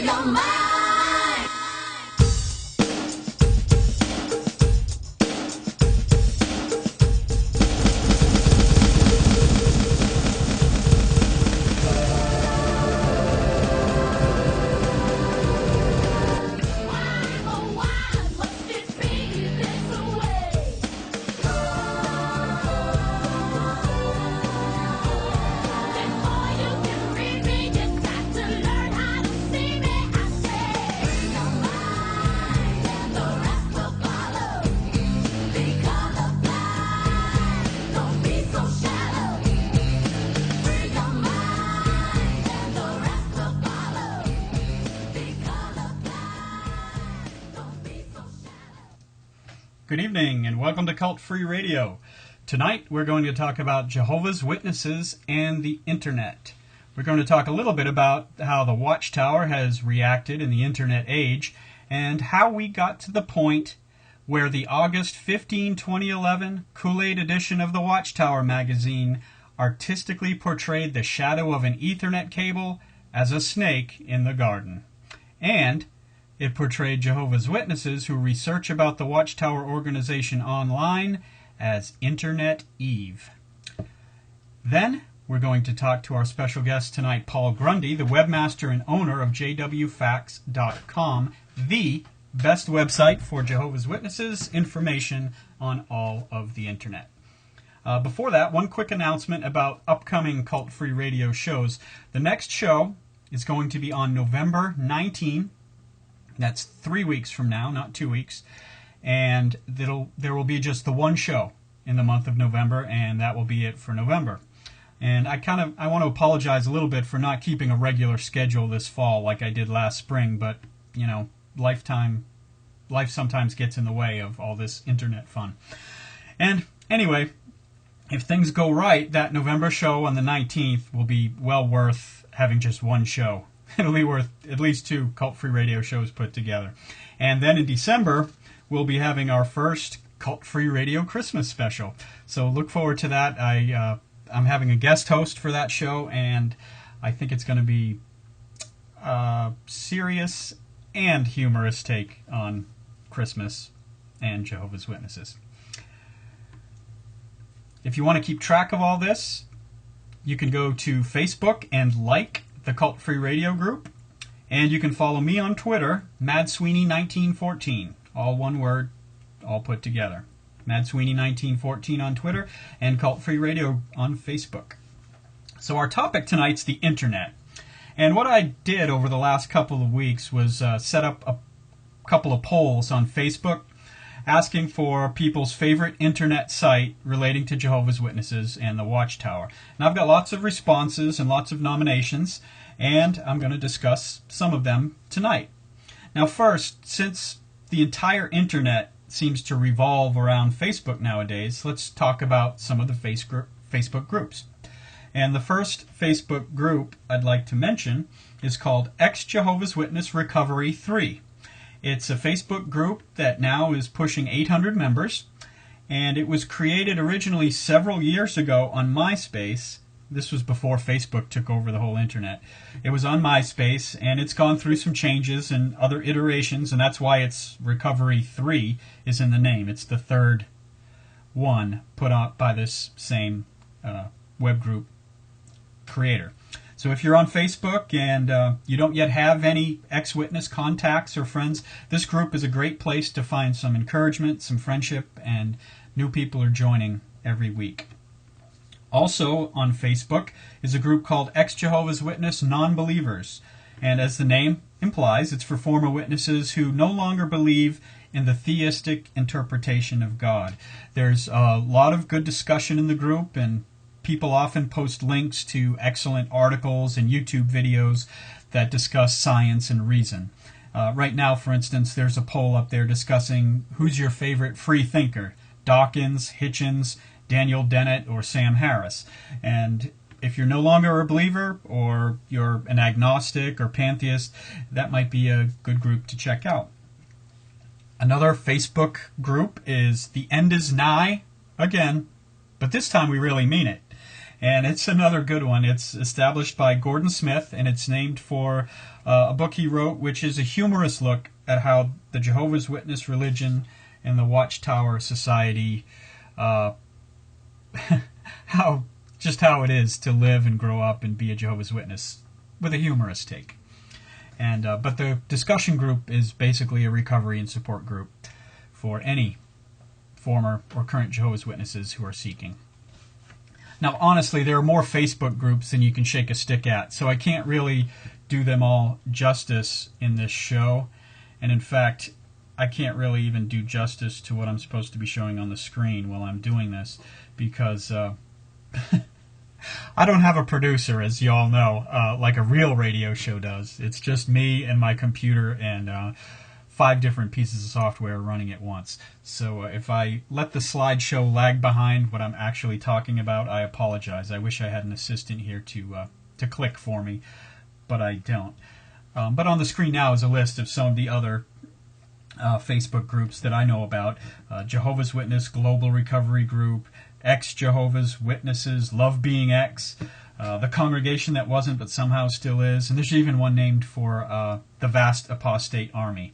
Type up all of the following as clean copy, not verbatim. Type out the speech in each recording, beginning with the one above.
Free your mind. Good evening and welcome to Cult Free Radio. Tonight we're going to talk about Jehovah's Witnesses and the Internet. We're going to talk a little bit about how the Watchtower has reacted in the Internet age and how we got to the point where the August 15, 2011 Kool-Aid edition of the Watchtower magazine artistically portrayed the shadow of an Ethernet cable as a snake in the garden. And it portrayed Jehovah's Witnesses who research about the Watchtower organization online as Internet Eve. Then we're going to talk to our special guest tonight, Paul Grundy, the webmaster and owner of jwfacts.com, the best website for Jehovah's Witnesses information on all of the Internet. Before that, one quick announcement about upcoming Cult Free Radio shows. The next show is going to be on November 19. That's 3 weeks from now, not 2 weeks. And there will be just the one show in the month of November, and that will be it for November. And I want to apologize a little bit for not keeping a regular schedule this fall like I did last spring, but, you know, life sometimes gets in the way of all this internet fun. And anyway, if things go right, that November show on the 19th will be well worth having just one show. It'll be worth at least 2 Cult Free Radio shows put together. And then in December, we'll be having our first Cult Free Radio Christmas special. So look forward to that. I'm having a guest host for that show, and I think it's going to be a serious and humorous take on Christmas and Jehovah's Witnesses. If you want to keep track of all this, you can go to Facebook and like the Cult Free Radio group, and you can follow me on Twitter, MadSweeney1914, all one word, all put together. MadSweeney1914 on Twitter, and Cult Free Radio on Facebook. So our topic tonight's the Internet. And what I did over the last couple of weeks was set up a couple of polls on Facebook asking for people's favorite internet site relating to Jehovah's Witnesses and the Watchtower. And I've got lots of responses and lots of nominations, and I'm going to discuss some of them tonight. Now first, since the entire internet seems to revolve around Facebook nowadays, let's talk about some of the Facebook groups. And the first Facebook group I'd like to mention is called Ex-Jehovah's Witness Recovery 3. It's a Facebook group that now is pushing 800 members, and it was created originally several years ago on MySpace. This was before Facebook took over the whole internet. It was on MySpace, and it's gone through some changes and other iterations, and that's why it's Recovery 3 is in the name. It's the third one put out by this same web group creator. So if you're on Facebook and you don't yet have any ex-witness contacts or friends, this group is a great place to find some encouragement, some friendship, and new people are joining every week. Also on Facebook is a group called Ex-Jehovah's Witness Non-Believers. And as the name implies, it's for former witnesses who no longer believe in the theistic interpretation of God. There's a lot of good discussion in the group, and people often post links to excellent articles and YouTube videos that discuss science and reason. Right now, for instance, there's a poll up there discussing who's your favorite free thinker, Dawkins, Hitchens, Daniel Dennett, or Sam Harris. And if you're no longer a believer or you're an agnostic or pantheist, that might be a good group to check out. Another Facebook group is The End Is Nigh, again, but this time we really mean it. And it's another good one. It's established by Gordon Smith, and it's named for a book he wrote, which is a humorous look at how the Jehovah's Witness religion and the Watchtower Society, how it is to live and grow up and be a Jehovah's Witness with a humorous take. And but the discussion group is basically a recovery and support group for any former or current Jehovah's Witnesses who are seeking. Now, honestly, there are more Facebook groups than you can shake a stick at, so I can't really do them all justice in this show. And in fact, I can't really even do justice to what I'm supposed to be showing on the screen while I'm doing this, because I don't have a producer, as you all know, like a real radio show does. It's just me and my computer and 5 different pieces of software running at once. So if I let the slideshow lag behind what I'm actually talking about, I apologize. I wish I had an assistant here to click for me, but I don't. But on the screen now is a list of some of the other Facebook groups that I know about. Jehovah's Witness Global Recovery Group, Ex-Jehovah's Witnesses, Love Being X, the Congregation That Wasn't But Somehow Still Is, and there's even one named for the Vast Apostate Army.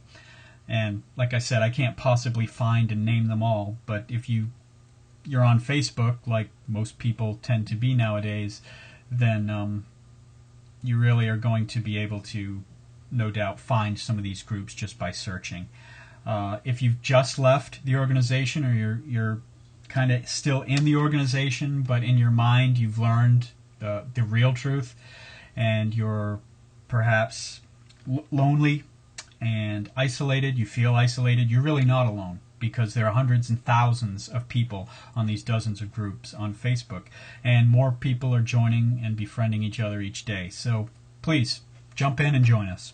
And like I said, I can't possibly find and name them all, but if you're on Facebook, like most people tend to be nowadays, then you really are going to be able to, no doubt, find some of these groups just by searching. If you've just left the organization, or you're kind of still in the organization, but in your mind you've learned the real truth, and you're perhaps lonely and isolated, you feel isolated, you're really not alone, because there are hundreds and thousands of people on these dozens of groups on Facebook, and more people are joining and befriending each other each day. So please, jump in and join us.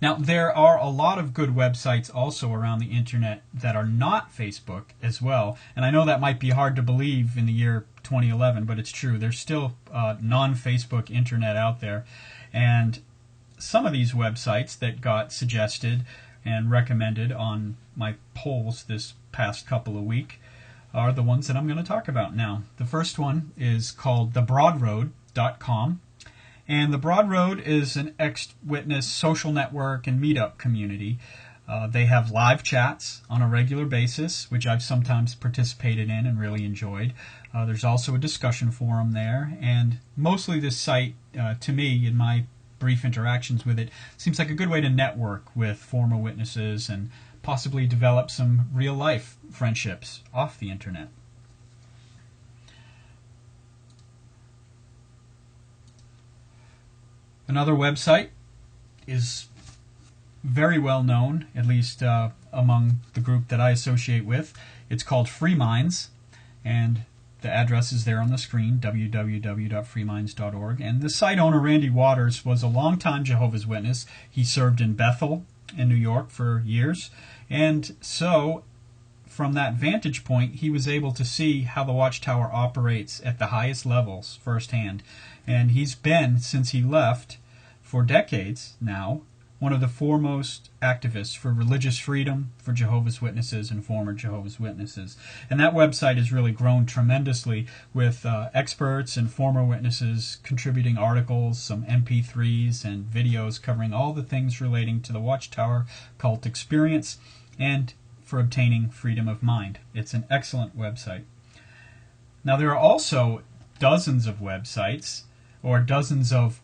Now, there are a lot of good websites also around the internet that are not Facebook as well, and I know that might be hard to believe in the year 2011, but it's true. There's still non-Facebook internet out there, and some of these websites that got suggested and recommended on my polls this past couple of weeks are the ones that I'm going to talk about now. The first one is called thebroadroad.com, and the Broad Road is an ex-witness social network and meetup community. They have live chats on a regular basis, which I've sometimes participated in and really enjoyed. There's also a discussion forum there, and mostly this site, to me, in my brief interactions with it, seems like a good way to network with former witnesses and possibly develop some real-life friendships off the internet. Another website is very well known, at least among the group that I associate with. It's called Free Minds, and the address is there on the screen, www.freeminds.org. And the site owner, Randy Waters, was a longtime Jehovah's Witness. He served in Bethel in New York for years. And so, from that vantage point, he was able to see how the Watchtower operates at the highest levels firsthand. And he's been, since he left, for decades now, one of the foremost activists for religious freedom for Jehovah's Witnesses and former Jehovah's Witnesses. And that website has really grown tremendously, with experts and former witnesses contributing articles, some MP3s and videos covering all the things relating to the Watchtower cult experience and for obtaining freedom of mind. It's an excellent website. Now, there are also dozens of websites, or dozens of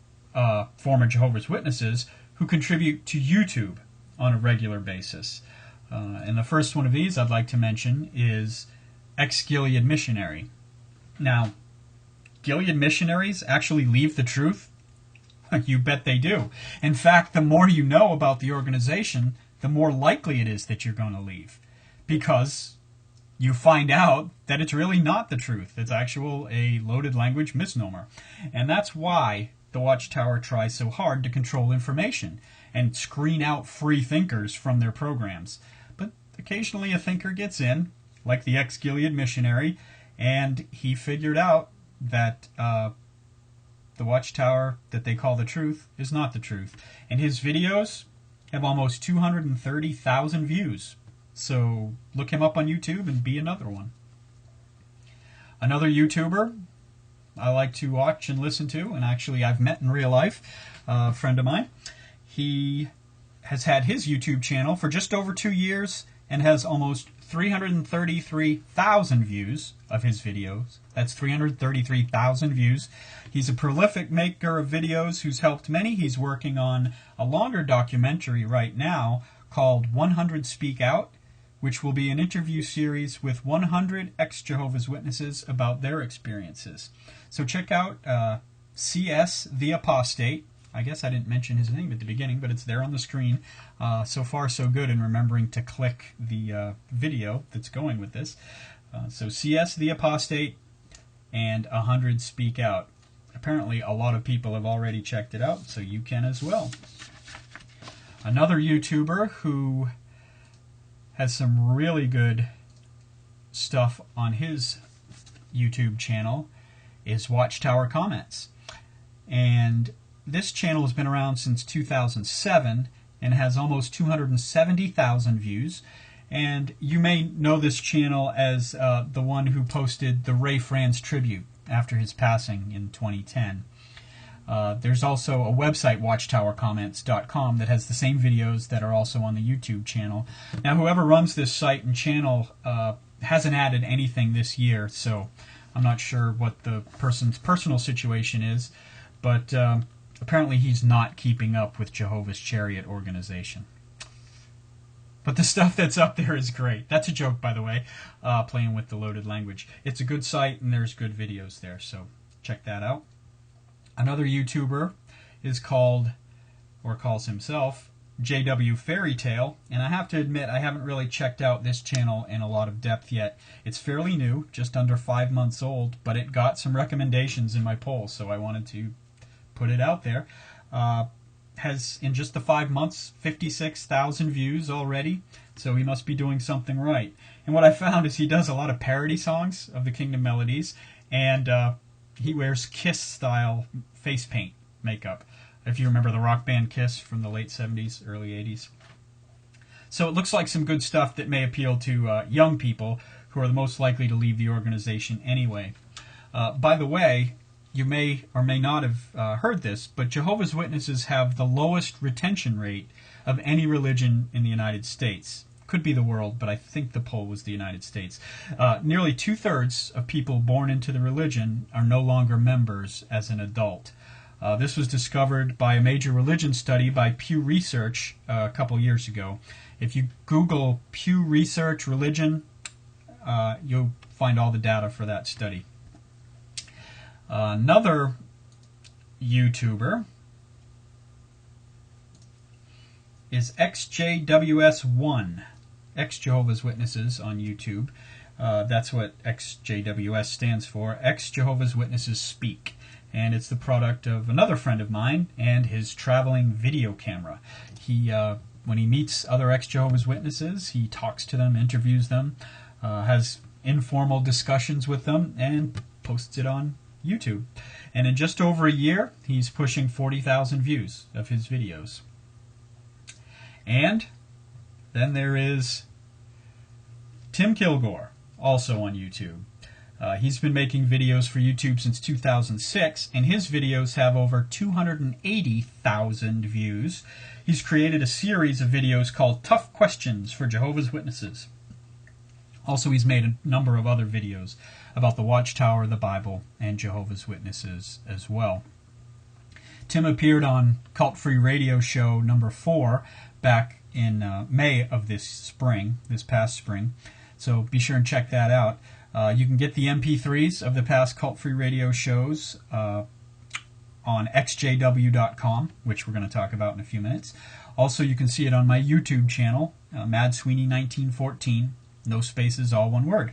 former Jehovah's Witnesses who contribute to YouTube on a regular basis. And the first one of these I'd like to mention is Ex-Gilead Missionary. Now, Gilead missionaries actually leave the truth? You bet they do. In fact, the more you know about the organization, the more likely it is that you're going to leave, because you find out that it's really not the truth. It's a loaded language misnomer. And that's why the Watchtower tries so hard to control information and screen out free thinkers from their programs. But occasionally a thinker gets in, like the ex-Gilead missionary, and he figured out that the Watchtower that they call the truth is not the truth. And his videos have almost 230,000 views. So look him up on YouTube and be another one. Another YouTuber I like to watch and listen to, and actually I've met in real life, a friend of mine. He has had his YouTube channel for just over 2 years and has almost 333,000 views of his videos. That's 333,000 views. He's a prolific maker of videos who's helped many. He's working on a longer documentary right now called 100 Speak Out, which will be an interview series with 100 ex-Jehovah's Witnesses about their experiences. So check out CS the Apostate. I guess I didn't mention his name at the beginning, but it's there on the screen. So far, so good in remembering to click the video that's going with this. So CS the Apostate and 100 Speak Out. Apparently, a lot of people have already checked it out, so you can as well. Another YouTuber who has some really good stuff on his YouTube channel is Watchtower Comments. And this channel has been around since 2007 and has almost 270,000 views. And you may know this channel as the one who posted the Ray Franz tribute after his passing in 2010. There's also a website, watchtowercomments.com, that has the same videos that are also on the YouTube channel. Now, whoever runs this site and channel hasn't added anything this year, so I'm not sure what the person's personal situation is, but apparently he's not keeping up with Jehovah's Chariot organization. But the stuff that's up there is great. That's a joke, by the way, playing with the loaded language. It's a good site, and there's good videos there, so check that out. Another YouTuber is called, or calls himself, JW Fairy Tale, and I have to admit I haven't really checked out this channel in a lot of depth yet. It's fairly new, just under 5 months old, but it got some recommendations in my poll, so I wanted to put it out there. Has, in just the 5 months, 56,000 views already, so he must be doing something right. And what I found is he does a lot of parody songs of the Kingdom Melodies, and he wears Kiss-style face paint makeup, if you remember the rock band Kiss from the late 70s, early 80s. So it looks like some good stuff that may appeal to young people who are the most likely to leave the organization anyway. By the way, you may or may not have heard this, but Jehovah's Witnesses have the lowest retention rate of any religion in the United States. Could be the world, but I think the poll was the United States. Nearly 2/3 of people born into the religion are no longer members as an adult. This was discovered by a major religion study by Pew Research a couple years ago. If you Google Pew Research religion, you'll find all the data for that study. Another YouTuber is XJWS1, ex-Jehovah's Witnesses on YouTube. That's what XJWS stands for, Ex-Jehovah's Witnesses Speak. And it's the product of another friend of mine and his traveling video camera. He, when he meets other ex-Jehovah's Witnesses, he talks to them, interviews them, has informal discussions with them, and posts it on YouTube. And in just over a year, he's pushing 40,000 views of his videos. And then there is Tim Kilgore, also on YouTube. He's been making videos for YouTube since 2006, and his videos have over 280,000 views. He's created a series of videos called Tough Questions for Jehovah's Witnesses. Also, he's made a number of other videos about the Watchtower, the Bible, and Jehovah's Witnesses as well. Tim appeared on Cult Free Radio Show number 4 back in May of this past spring. So be sure and check that out. You can get the MP3s of the past Cult Free Radio shows on xjw.com, which we're going to talk about in a few minutes. Also, you can see it on my YouTube channel, Mad Sweeney 1914. No spaces, all one word.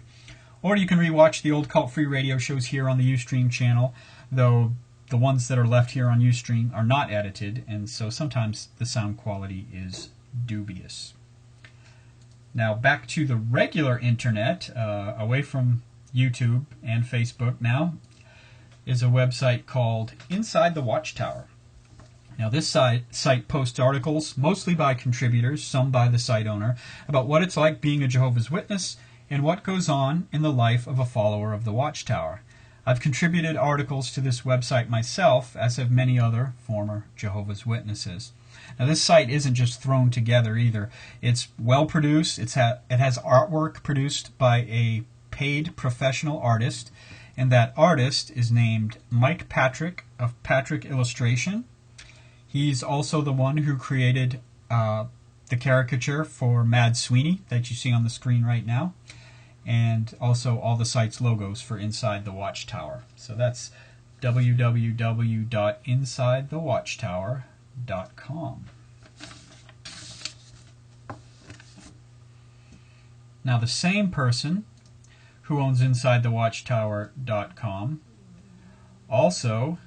Or you can rewatch the old Cult Free Radio shows here on the Ustream channel, though the ones that are left here on Ustream are not edited, and so sometimes the sound quality is dubious. Now back to the regular internet, away from YouTube and Facebook now, is a website called Inside the Watchtower. Now this site posts articles, mostly by contributors, some by the site owner, about what it's like being a Jehovah's Witness and what goes on in the life of a follower of the Watchtower. I've contributed articles to this website myself, as have many other former Jehovah's Witnesses. Now, this site isn't just thrown together either. It's well produced. It has artwork produced by a paid professional artist, and that artist is named Mike Patrick of Patrick Illustration. He's also the one who created the caricature for Mad Sweeney that you see on the screen right now, and also all the site's logos for Inside the Watchtower. So that's www.insidethewatchtower.com. Now, the same person who owns InsideTheWatchtower.com also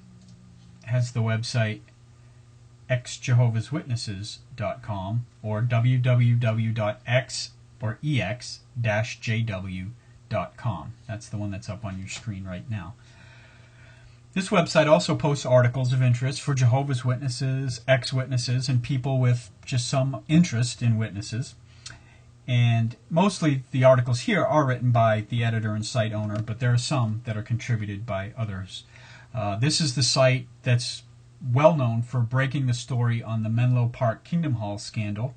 has the website xjehovahswitnesses.com, or www.x-jw.com. That's the one that's up on your screen right now. This website also posts articles of interest for Jehovah's Witnesses, ex-witnesses, and people with just some interest in witnesses. And mostly the articles here are written by the editor and site owner, but there are some that are contributed by others. This is the site that's well known for breaking the story on the Menlo Park Kingdom Hall scandal,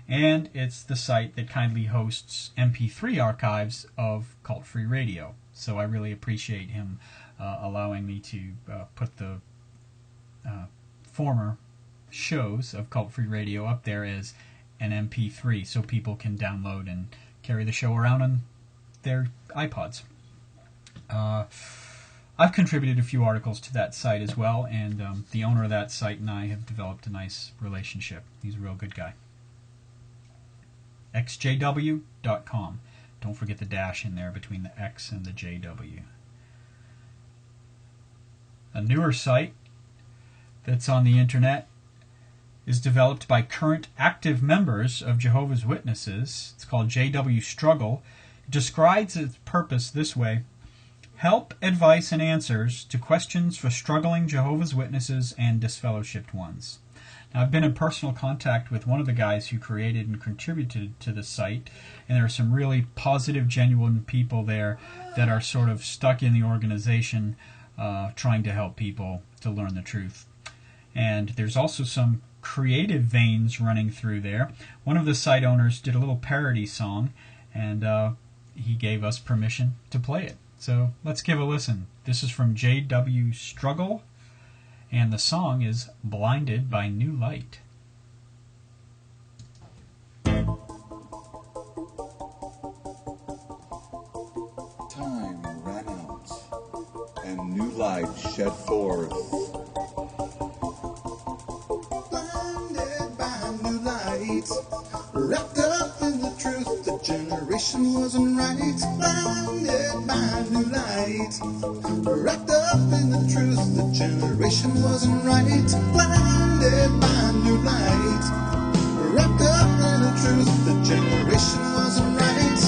and it's the site that kindly hosts MP3 archives of Cult Free Radio. So I really appreciate him allowing me to put the former shows of Cult Free Radio up there as an MP3 so people can download and carry the show around on their iPods. I've contributed a few articles to that site as well, and the owner of that site and I have developed a nice relationship. He's a real good guy. xjw.com. Don't forget the dash in there between the X and the JW. A newer site that's on the internet is developed by current active members of Jehovah's Witnesses. It's called JW Struggle. It describes its purpose this way: help, advice, and answers to questions for struggling Jehovah's Witnesses and disfellowshipped ones. Now, I've been in personal contact with one of the guys who created and contributed to the site, and there are some really positive, genuine people there that are sort of stuck in the organization trying to help people to learn the truth. And there's also some creative veins running through there. One of the site owners did a little parody song, and he gave us permission to play it. So let's give a listen. This is from JW Struggle, and the song is Blinded by New Light. Time ran out, and new light shed forth. Blinded by new light, wrapped up in the truth, the generation wasn't right. Blinded by new light, wrapped up in the truth, the generation wasn't right. Blinded by new light, wrapped up in the truth, the generation wasn't right.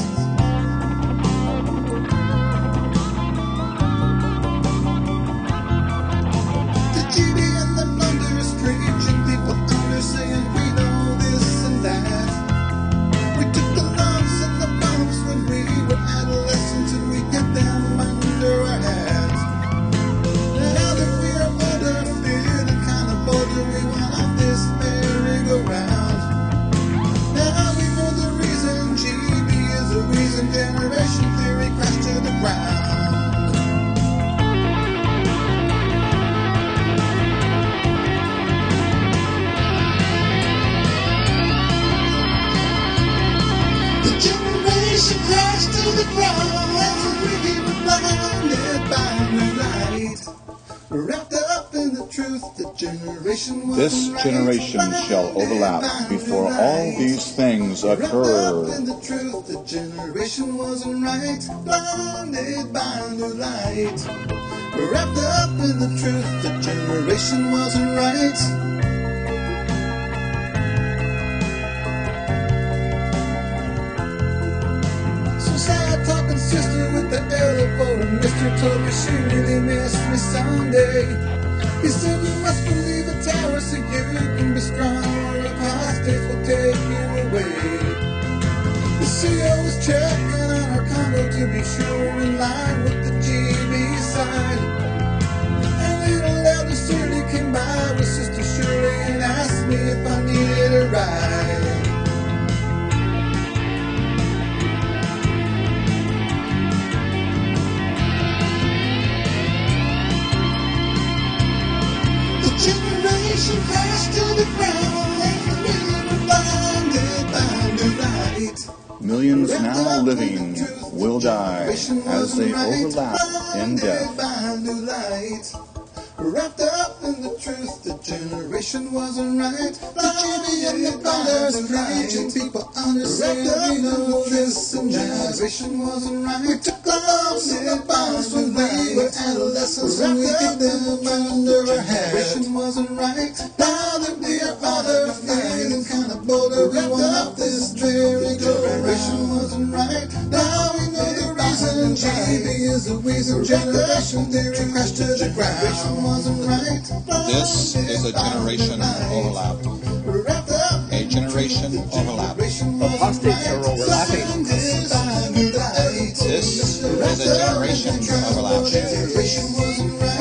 The GB and the thunder is screeching, people under saying we know this and that. We took the lumps and the bumps when we were adolescents, and we get them under our hats. Now that we are older, feeling kind of bolder, we want off this merry-go-round. Now we know the reason GB is the reason generation theory crashed to the ground. The generation crashed to the ground as we were blinded by new light. Wrapped up in the truth, the generation was This right. generation shall overlap before all these things Wrapped up occur. in the truth, the generation wasn't right. Blinded by new light. Wrapped up in the truth, the generation wasn't right. So sad talking sister with the elbow, and Mr. told me she really missed me someday. He said you must believe the tower so you can be strong, or apostates will take you away. The CO was checking on our condo to be sure in line with the GB side. And little elder Shirley came by with Sister Shirley and asked me if I needed a ride. The generation crashed to the ground and we were blinded by new light. Millions now living will die as they overlap in death. Wrapped up in the truth, the generation wasn't right. The Jimmy and the brothers preaching, people understand. We know this, the generation wasn't right. We took the lumps and the bombs when we were adolescents, and we hid them under our hair. The generation wasn't right. Now that we are older, feeling kind of bolder, we want up this very generation wasn't right. Now we know the reason. GB is the reason. Generation theory crashed to the ground. This is a generation overlap. A generation overlap. Apostates are overlapping. This is a generation overlap.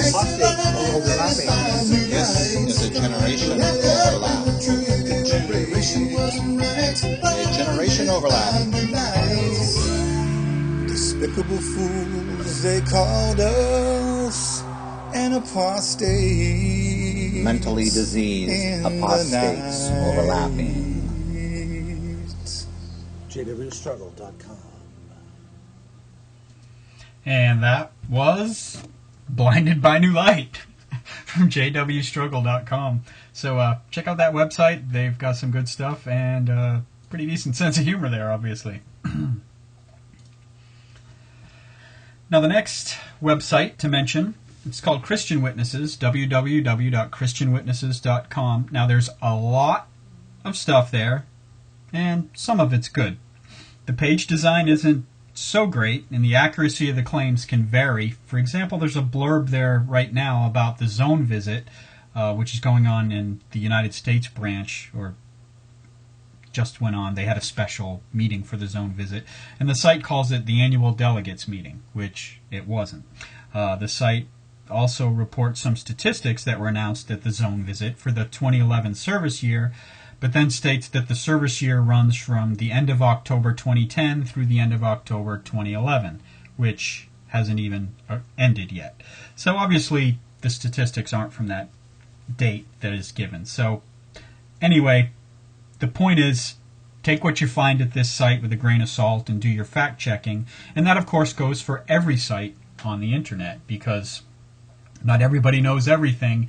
Apostates are overlapping. This is a generation overlap. A generation overlap. Despicable fools, they called us. An apostate, Mentally diseased apostates overlapping. JWstruggle.com. And that was Blinded by New Light from JWstruggle.com. So check out that website. They've got some good stuff and pretty decent sense of humor there, obviously. Now the next website to mention, it's called Christian Witnesses, www.christianwitnesses.com. Now there's a lot of stuff there, and some of it's good. The page design isn't so great, and the accuracy of the claims can vary. For example, there's a blurb there right now about the zone visit, which is going on in the United States branch, or just went on. They had a special meeting for the zone visit, and the site calls it the annual delegates meeting, which it wasn't. The site also reports some statistics that were announced at the zone visit for the 2011 service year, but then states that the service year runs from the end of October 2010 through the end of October 2011, which hasn't even ended yet. So obviously the statistics aren't from that date that is given. So anyway, the point is, take what you find at this site with a grain of salt and do your fact checking. And that, of course, goes for every site on the internet, because not everybody knows everything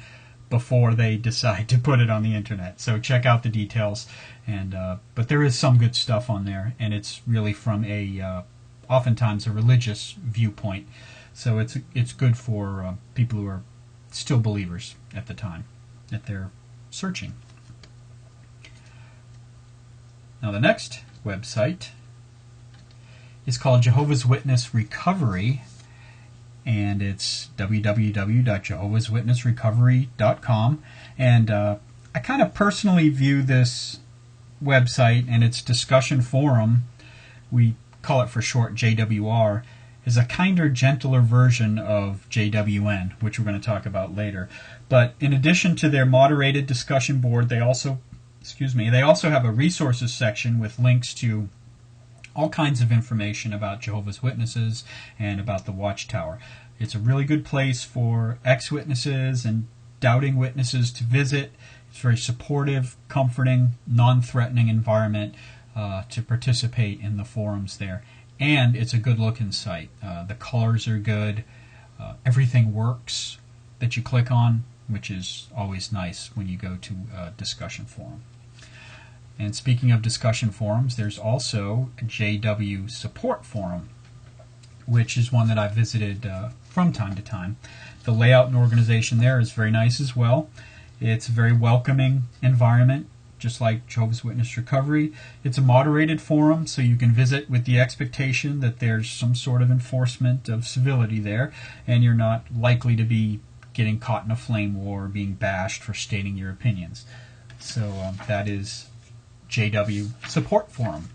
before they decide to put it on the internet. So check out the details. And but there is some good stuff on there, and it's really from a oftentimes a religious viewpoint. So it's good for people who are still believers at the time that they're searching. Now the next website is called Jehovah's Witness Recovery, and it's www.jehovahswitnessrecovery.com. And I kind of personally view this website and its discussion forum, we call it for short JWR, is a kinder, gentler version of JWN, which we're going to talk about later. But in addition to their moderated discussion board, they also have a resources section with links to all kinds of information about Jehovah's Witnesses and about the Watchtower. It's a really good place for ex-witnesses and doubting witnesses to visit. It's a very supportive, comforting, non-threatening environment to participate in the forums there. And it's a good-looking site. The colors are good. Everything works that you click on, which is always nice when you go to a discussion forum. And speaking of discussion forums, there's also a JW Support Forum, which is one that I've visited from time to time. The layout and organization there is very nice as well. It's a very welcoming environment, just like Jehovah's Witness Recovery. It's a moderated forum, so you can visit with the expectation that there's some sort of enforcement of civility there, and you're not likely to be getting caught in a flame war or being bashed for stating your opinions. So that is JW Support Forum.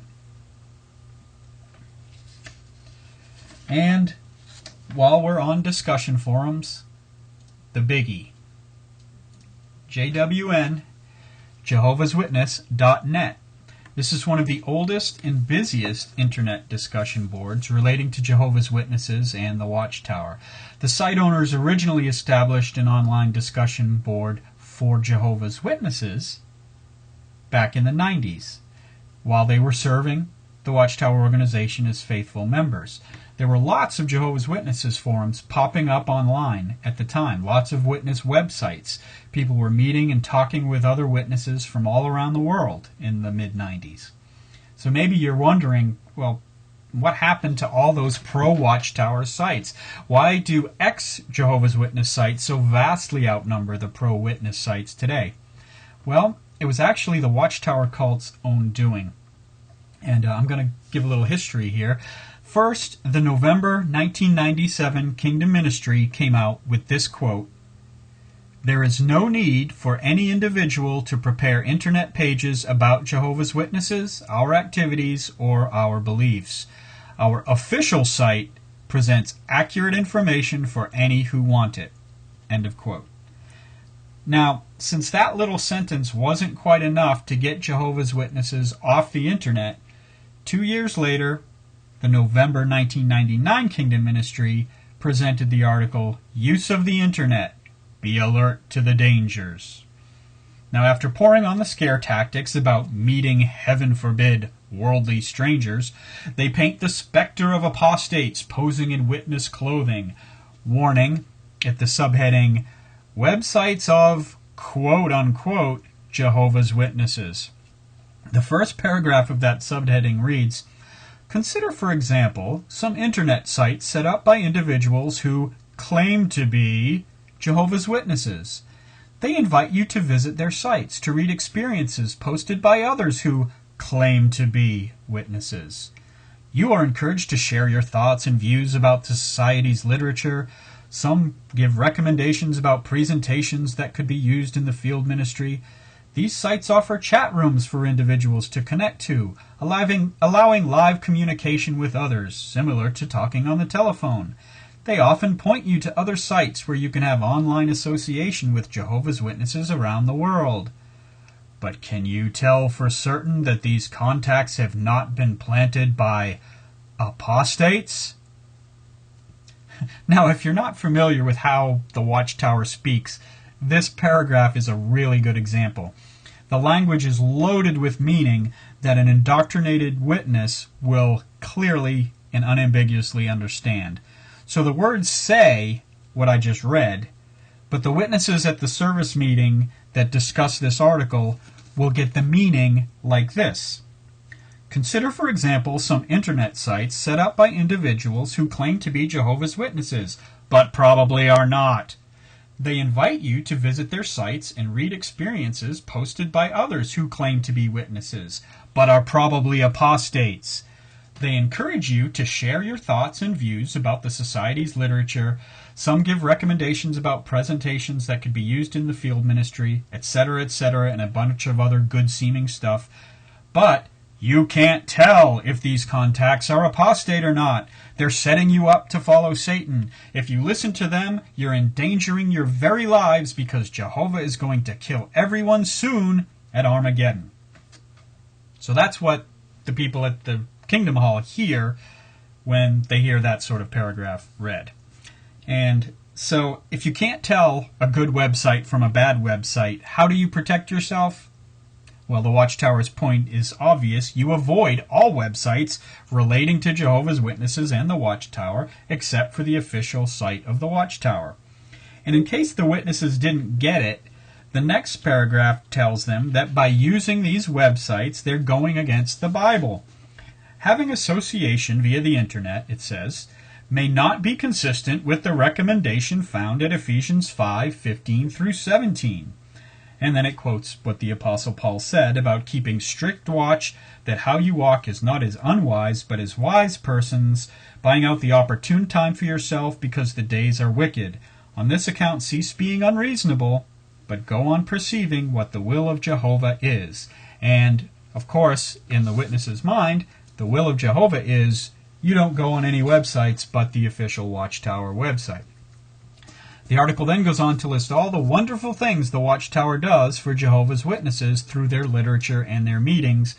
And while we're on discussion forums, the biggie. JWN, Jehovah'sWitness.net. This is one of the oldest and busiest internet discussion boards relating to Jehovah's Witnesses and the Watchtower. The site owners originally established an online discussion board for Jehovah's Witnesses back in the 90s, while they were serving the Watchtower organization as faithful members. There were lots of Jehovah's Witnesses forums popping up online at the time, lots of witness websites. People were meeting and talking with other witnesses from all around the world in the mid-90s. So maybe you're wondering, well, what happened to all those pro-Watchtower sites? Why do ex-Jehovah's Witness sites so vastly outnumber the pro-witness sites today? Well, it was actually the Watchtower cult's own doing. And I'm going to give a little history here. First, the November 1997 Kingdom Ministry came out with this quote: "There is no need for any individual to prepare internet pages about Jehovah's Witnesses, our activities, or our beliefs. Our official site presents accurate information for any who want it." End of quote. Now, since that little sentence wasn't quite enough to get Jehovah's Witnesses off the internet, 2 years later, the November 1999 Kingdom Ministry presented the article, "Use of the Internet. Be alert to the dangers." Now, after pouring on the scare tactics about meeting, heaven forbid, worldly strangers, they paint the specter of apostates posing in witness clothing, warning at the subheading, "Websites of quote-unquote Jehovah's Witnesses." The first paragraph of that subheading reads, "Consider, for example, some internet sites set up by individuals who claim to be Jehovah's Witnesses. They invite you to visit their sites to read experiences posted by others who claim to be witnesses. You are encouraged to share your thoughts and views about the society's literature. Some give recommendations about presentations that could be used in the field ministry. These sites offer chat rooms for individuals to connect to, allowing live communication with others, similar to talking on the telephone. They often point you to other sites where you can have online association with Jehovah's Witnesses around the world. But can you tell for certain that these contacts have not been planted by apostates?" Now, if you're not familiar with how the Watchtower speaks, this paragraph is a really good example. The language is loaded with meaning that an indoctrinated witness will clearly and unambiguously understand. So the words say what I just read, but the witnesses at the service meeting that discuss this article will get the meaning like this. Consider, for example, some internet sites set up by individuals who claim to be Jehovah's Witnesses, but probably are not. They invite you to visit their sites and read experiences posted by others who claim to be witnesses, but are probably apostates. They encourage you to share your thoughts and views about the society's literature. Some give recommendations about presentations that could be used in the field ministry, etc., and a bunch of other good-seeming stuff. But you can't tell if these contacts are apostate or not. They're setting you up to follow Satan. If you listen to them, you're endangering your very lives because Jehovah is going to kill everyone soon at Armageddon. So that's what the people at the Kingdom Hall hear when they hear that sort of paragraph read. And so if you can't tell a good website from a bad website, how do you protect yourself? Well, the Watchtower's point is obvious. You avoid all websites relating to Jehovah's Witnesses and the Watchtower, except for the official site of the Watchtower. And in case the witnesses didn't get it, the next paragraph tells them that by using these websites, they're going against the Bible. Having association via the internet, it says, may not be consistent with the recommendation found at Ephesians 5:15 through 17. And then it quotes what the Apostle Paul said about keeping strict watch that how you walk is not as unwise, but as wise persons, buying out the opportune time for yourself because the days are wicked. On this account cease being unreasonable, but go on perceiving what the will of Jehovah is. And, of course, in the witness's mind, the will of Jehovah is you don't go on any websites but the official Watchtower website. The article then goes on to list all the wonderful things the Watchtower does for Jehovah's Witnesses through their literature and their meetings,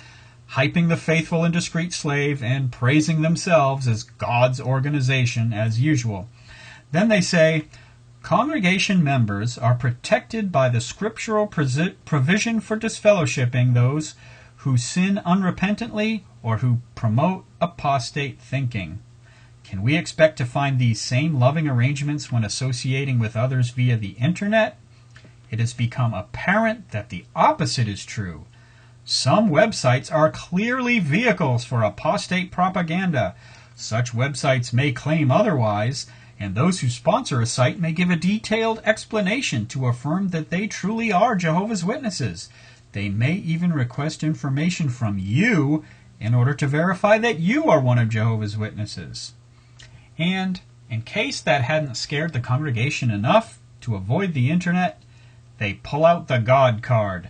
hyping the faithful and discreet slave and praising themselves as God's organization as usual. Then they say, congregation members are protected by the scriptural provision for disfellowshipping those who sin unrepentantly or who promote apostate thinking. Can we expect to find these same loving arrangements when associating with others via the internet? It has become apparent that the opposite is true. Some websites are clearly vehicles for apostate propaganda. Such websites may claim otherwise, and those who sponsor a site may give a detailed explanation to affirm that they truly are Jehovah's Witnesses. They may even request information from you in order to verify that you are one of Jehovah's Witnesses. And in case that hadn't scared the congregation enough to avoid the internet, they pull out the God card.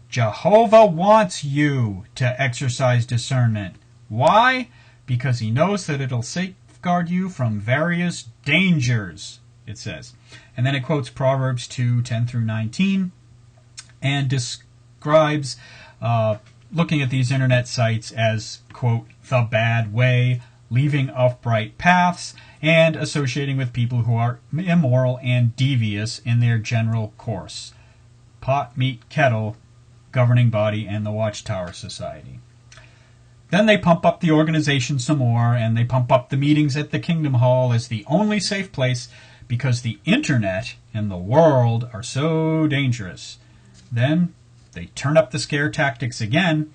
Jehovah wants you to exercise discernment. Why? Because he knows that it'll safeguard you from various dangers, it says. And then it quotes Proverbs 2:10 through 19 and describes looking at these internet sites as, quote, the bad way, leaving upright paths, and associating with people who are immoral and devious in their general course. Pot, meat, kettle, governing body, and the Watchtower Society. Then they pump up the organization some more, and they pump up the meetings at the Kingdom Hall as the only safe place because the internet and the world are so dangerous. Then they turn up the scare tactics again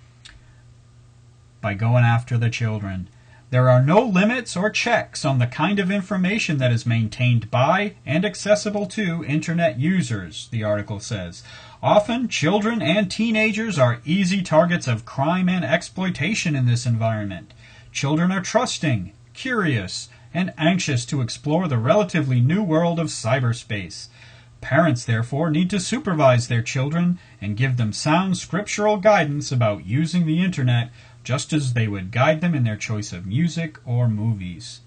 by going after the children. There are no limits or checks on the kind of information that is maintained by and accessible to internet users, the article says. Often, children and teenagers are easy targets of crime and exploitation in this environment. Children are trusting, curious, and anxious to explore the relatively new world of cyberspace. Parents, therefore, need to supervise their children and give them sound scriptural guidance about using the internet, just as they would guide them in their choice of music or movies.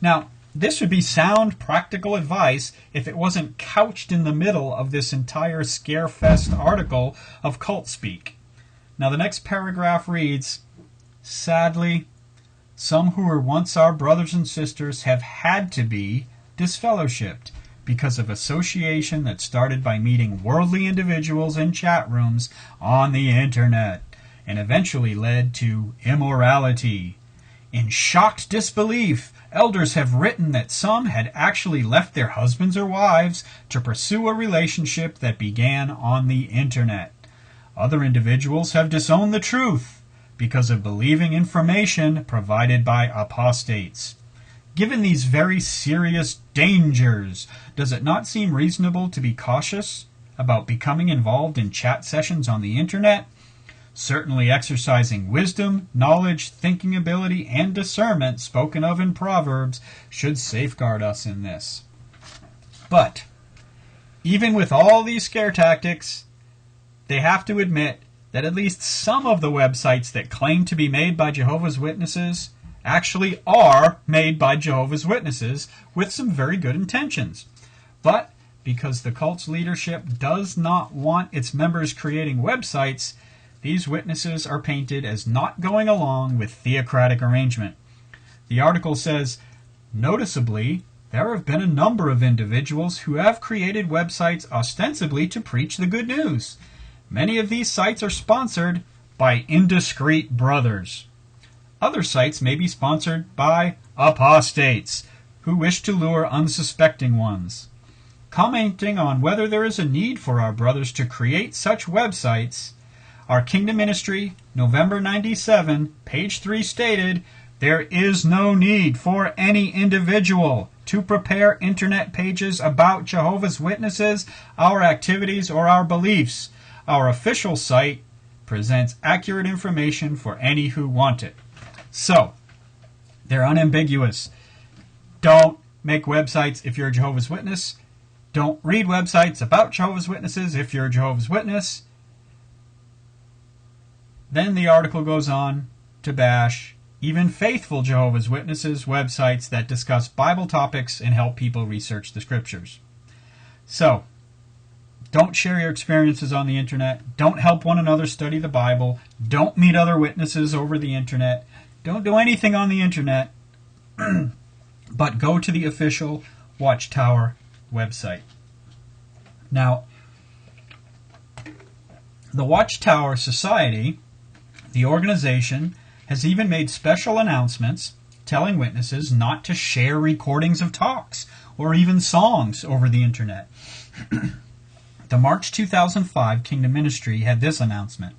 Now, this would be sound, practical advice if it wasn't couched in the middle of this entire Scarefest article of cult speak. Now, the next paragraph reads, sadly, some who were once our brothers and sisters have had to be disfellowshipped because of association that started by meeting worldly individuals in chat rooms on the internet, and eventually led to immorality. In shocked disbelief, elders have written that some had actually left their husbands or wives to pursue a relationship that began on the internet. Other individuals have disowned the truth because of believing information provided by apostates. Given these very serious dangers, does it not seem reasonable to be cautious about becoming involved in chat sessions on the internet? Certainly exercising wisdom, knowledge, thinking ability, and discernment spoken of in Proverbs should safeguard us in this. But, even with all these scare tactics, they have to admit that at least some of the websites that claim to be made by Jehovah's Witnesses actually are made by Jehovah's Witnesses with some very good intentions. But, because the cult's leadership does not want its members creating websites, these witnesses are painted as not going along with theocratic arrangement. The article says, noticeably, there have been a number of individuals who have created websites ostensibly to preach the good news. Many of these sites are sponsored by indiscreet brothers. Other sites may be sponsored by apostates who wish to lure unsuspecting ones. Commenting on whether there is a need for our brothers to create such websites, Our Kingdom Ministry, November 97, page 3 stated, there is no need for any individual to prepare internet pages about Jehovah's Witnesses, our activities, or our beliefs. Our official site presents accurate information for any who want it. So, they're unambiguous. Don't make websites if you're a Jehovah's Witness. Don't read websites about Jehovah's Witnesses if you're a Jehovah's Witness. Then the article goes on to bash even faithful Jehovah's Witnesses websites that discuss Bible topics and help people research the scriptures. So, don't share your experiences on the internet. Don't help one another study the Bible. Don't meet other witnesses over the internet. Don't do anything on the internet, but go to the official Watchtower website. Now, the Watchtower Society, the organization, has even made special announcements telling witnesses not to share recordings of talks or even songs over the internet. The March 2005 Kingdom Ministry had this announcement.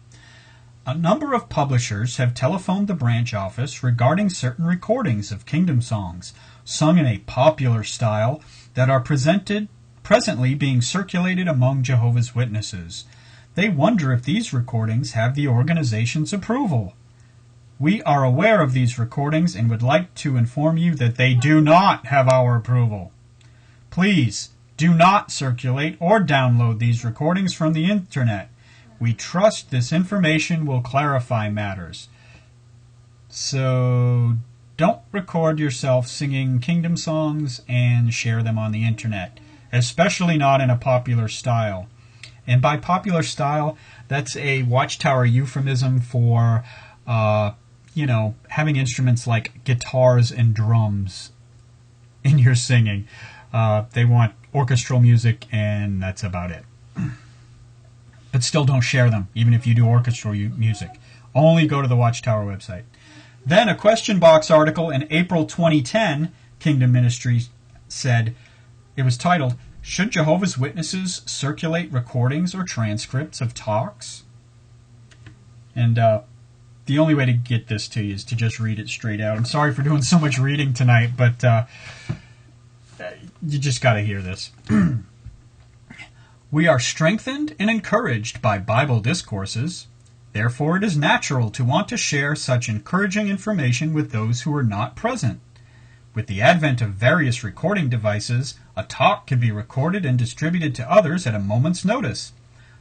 A number of publishers have telephoned the branch office regarding certain recordings of Kingdom songs, sung in a popular style, that are presently being circulated among Jehovah's Witnesses. They wonder if these recordings have the organization's approval. We are aware of these recordings and would like to inform you that they do not have our approval. Please, do not circulate or download these recordings from the internet. We trust this information will clarify matters. So, don't record yourself singing Kingdom songs and share them on the internet, especially not in a popular style. And by popular style, that's a Watchtower euphemism for, having instruments like guitars and drums in your singing. They want orchestral music, and that's about it. But still don't share them, even if you do orchestral music. Only go to the Watchtower website. Then a question box article in April 2010, Kingdom Ministry said, it was titled, Should Jehovah's Witnesses Circulate Recordings or Transcripts of Talks? And the only way to get this to you is to just read it straight out. I'm sorry for doing so much reading tonight, but you just got to hear this. We are strengthened and encouraged by Bible discourses. Therefore, it is natural to want to share such encouraging information with those who are not present. With the advent of various recording devices, a talk can be recorded and distributed to others at a moment's notice.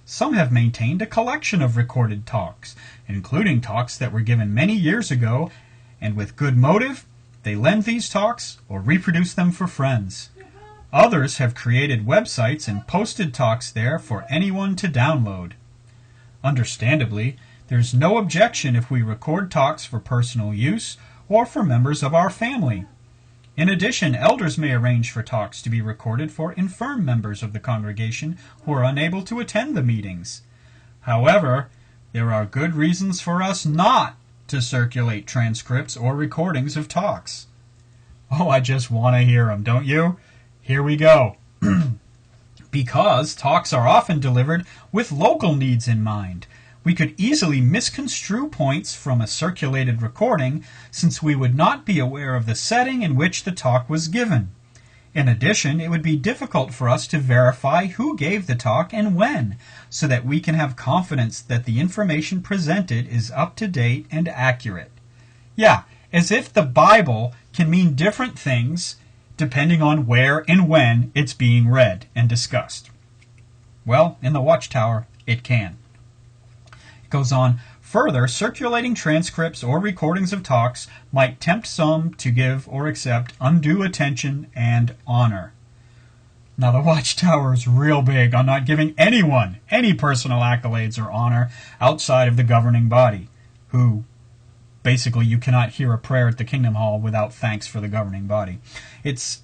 Some have maintained a collection of recorded talks, including talks that were given many years ago, and with good motive, they lend these talks or reproduce them for friends. Others have created websites and posted talks there for anyone to download. Understandably, there's no objection if we record talks for personal use or for members of our family. In addition, elders may arrange for talks to be recorded for infirm members of the congregation who are unable to attend the meetings. However, there are good reasons for us not to circulate transcripts or recordings of talks. Oh, I just want to hear them, don't you? Here we go. Because talks are often delivered with local needs in mind. We could easily misconstrue points from a circulated recording since we would not be aware of the setting in which the talk was given. In addition, it would be difficult for us to verify who gave the talk and when, so that we can have confidence that the information presented is up to date and accurate. Yeah, as if the Bible can mean different things depending on where and when it's being read and discussed. Well, in the Watchtower, it can. It goes on, further, circulating transcripts or recordings of talks might tempt some to give or accept undue attention and honor. Now, the Watchtower is real big on not giving anyone any personal accolades or honor outside of the governing body, who basically, you cannot hear a prayer at the Kingdom Hall without thanks for the governing body. It's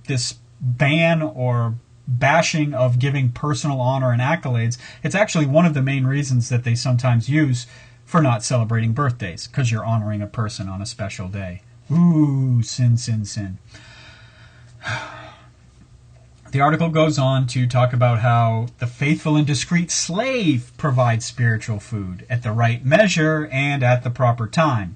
this ban or bashing of giving personal honor and accolades. It's actually one of the main reasons that they sometimes use for not celebrating birthdays, because you're honoring a person on a special day. Ooh, sin, sin, sin. The article goes on to talk about how the faithful and discreet slave provides spiritual food at the right measure and at the proper time.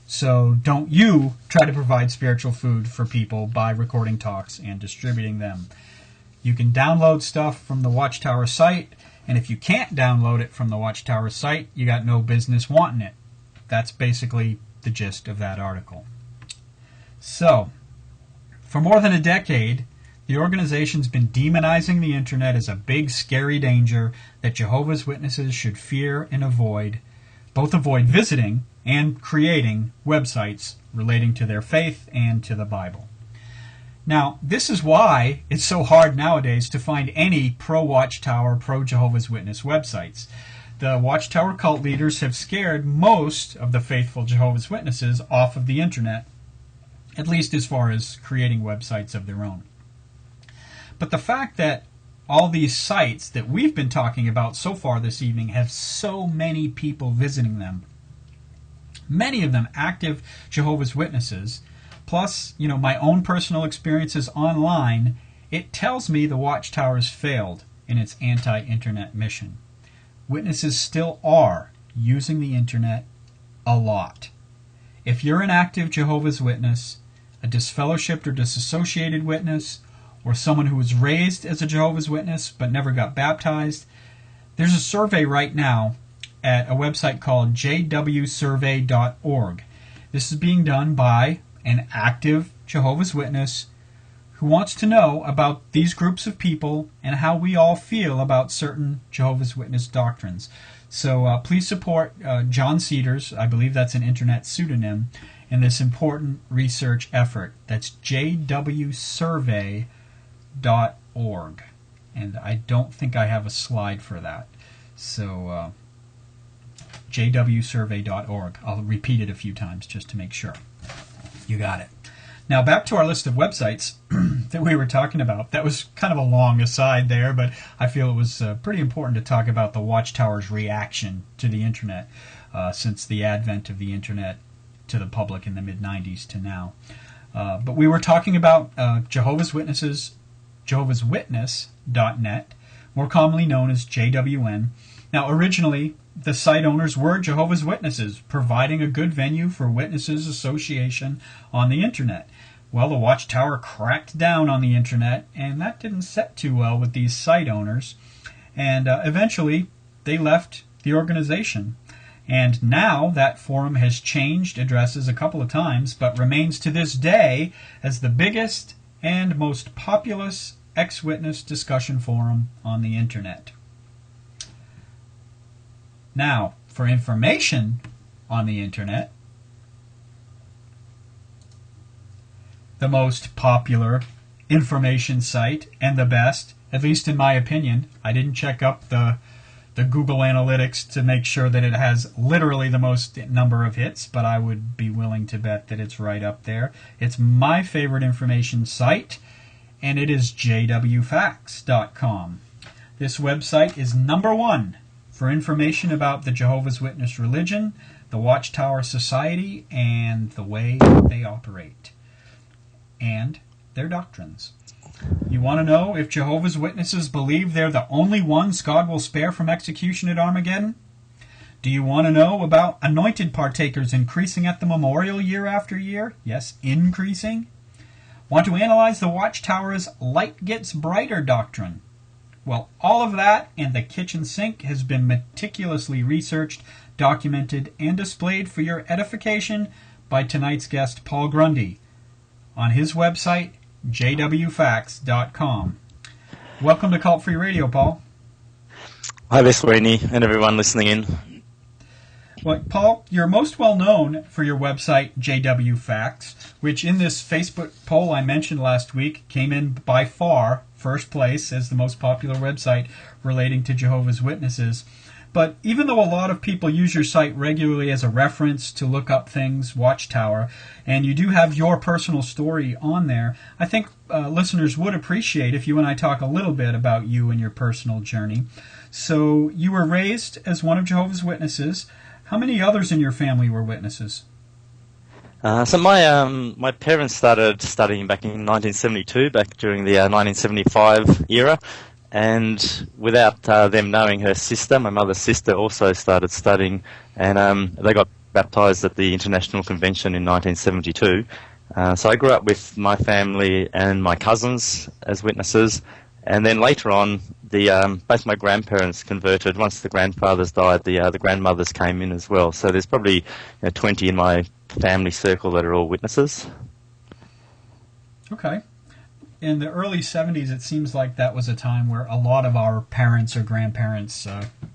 So don't you try to provide spiritual food for people by recording talks and distributing them. You can download stuff from the Watchtower site, and if you can't download it from the Watchtower site, you got no business wanting it. That's basically the gist of that article. So, for more than a decade, the organization's been demonizing the internet as a big, scary danger that Jehovah's Witnesses should fear and avoid. Both avoid visiting and creating websites relating to their faith and to the Bible. Now, this is why it's so hard nowadays to find any pro-Watchtower, pro-Jehovah's Witness websites. The Watchtower cult leaders have scared most of the faithful Jehovah's Witnesses off of the internet, at least as far as creating websites of their own. But the fact that all these sites that we've been talking about so far this evening have so many people visiting them, many of them active Jehovah's Witnesses, plus, my own personal experiences online, it tells me the Watchtower's failed in its anti-internet mission. Witnesses still are using the internet a lot. If you're an active Jehovah's Witness, a disfellowshipped or disassociated witness, or someone who was raised as a Jehovah's Witness but never got baptized, there's a survey right now at a website called jwsurvey.org. This is being done by an active Jehovah's Witness who wants to know about these groups of people and how we all feel about certain Jehovah's Witness doctrines. So please support John Cedars, I believe that's an internet pseudonym, in this important research effort. That's jwsurvey.org. And I don't think I have a slide for that. So jwsurvey.org. I'll repeat it a few times just to make sure. You got it. Now back to our list of websites that we were talking about. That was kind of a long aside there, but I feel it was pretty important to talk about the Watchtower's reaction to the internet since the advent of the internet to the public in the mid-90s to now. But we were talking about Jehovah's Witnesses, Jehovah'sWitness.net, more commonly known as JWN. Now originally, the site owners were Jehovah's Witnesses, providing a good venue for witnesses association on the internet. Well, the Watchtower cracked down on the internet, and that didn't set too well with these site owners. And eventually, they left the organization. And now that forum has changed addresses a couple of times, but remains to this day as the biggest and most populous ex-witness discussion forum on the internet. Now, for information on the internet, the most popular information site and the best, at least in my opinion, I didn't check up the Google Analytics to make sure that it has literally the most number of hits, but I would be willing to bet that it's right up there. It's my favorite information site, and it is jwfacts.com. This website is number one for information about the Jehovah's Witness religion, the Watchtower Society, and the way they operate, and their doctrines. You want to know if Jehovah's Witnesses believe they're the only ones God will spare from execution at Armageddon? Do you want to know about anointed partakers increasing at the memorial year after year? Yes, increasing. Want to analyze the Watchtower's light gets brighter doctrine? Well, all of that and the kitchen sink has been meticulously researched, documented, and displayed for your edification by tonight's guest, Paul Grundy, on his website, jwfacts.com. Welcome to Cult Free Radio, Paul. Hi there, Sweeney, and everyone listening in. Well, Paul, you're most well known for your website, JW Facts, which in this Facebook poll I mentioned last week came in by far first place as the most popular website relating to Jehovah's Witnesses. But even though a lot of people use your site regularly as a reference to look up things, Watchtower, and you do have your personal story on there, I think listeners would appreciate if you and I talk a little bit about you and your personal journey. So you were raised as one of Jehovah's Witnesses. How many others in your family were witnesses? So my parents started studying back in 1972, back during the 1975 era, and without them knowing, her sister, my mother's sister, also started studying, and they got baptized at the International Convention in 1972. So I grew up with my family and my cousins as witnesses, and then later on, both my grandparents converted. Once the grandfathers died, the grandmothers came in as well. So there's probably 20 in my family circle that are all witnesses. Okay. In the early 70s, it seems like that was a time where a lot of our parents or grandparents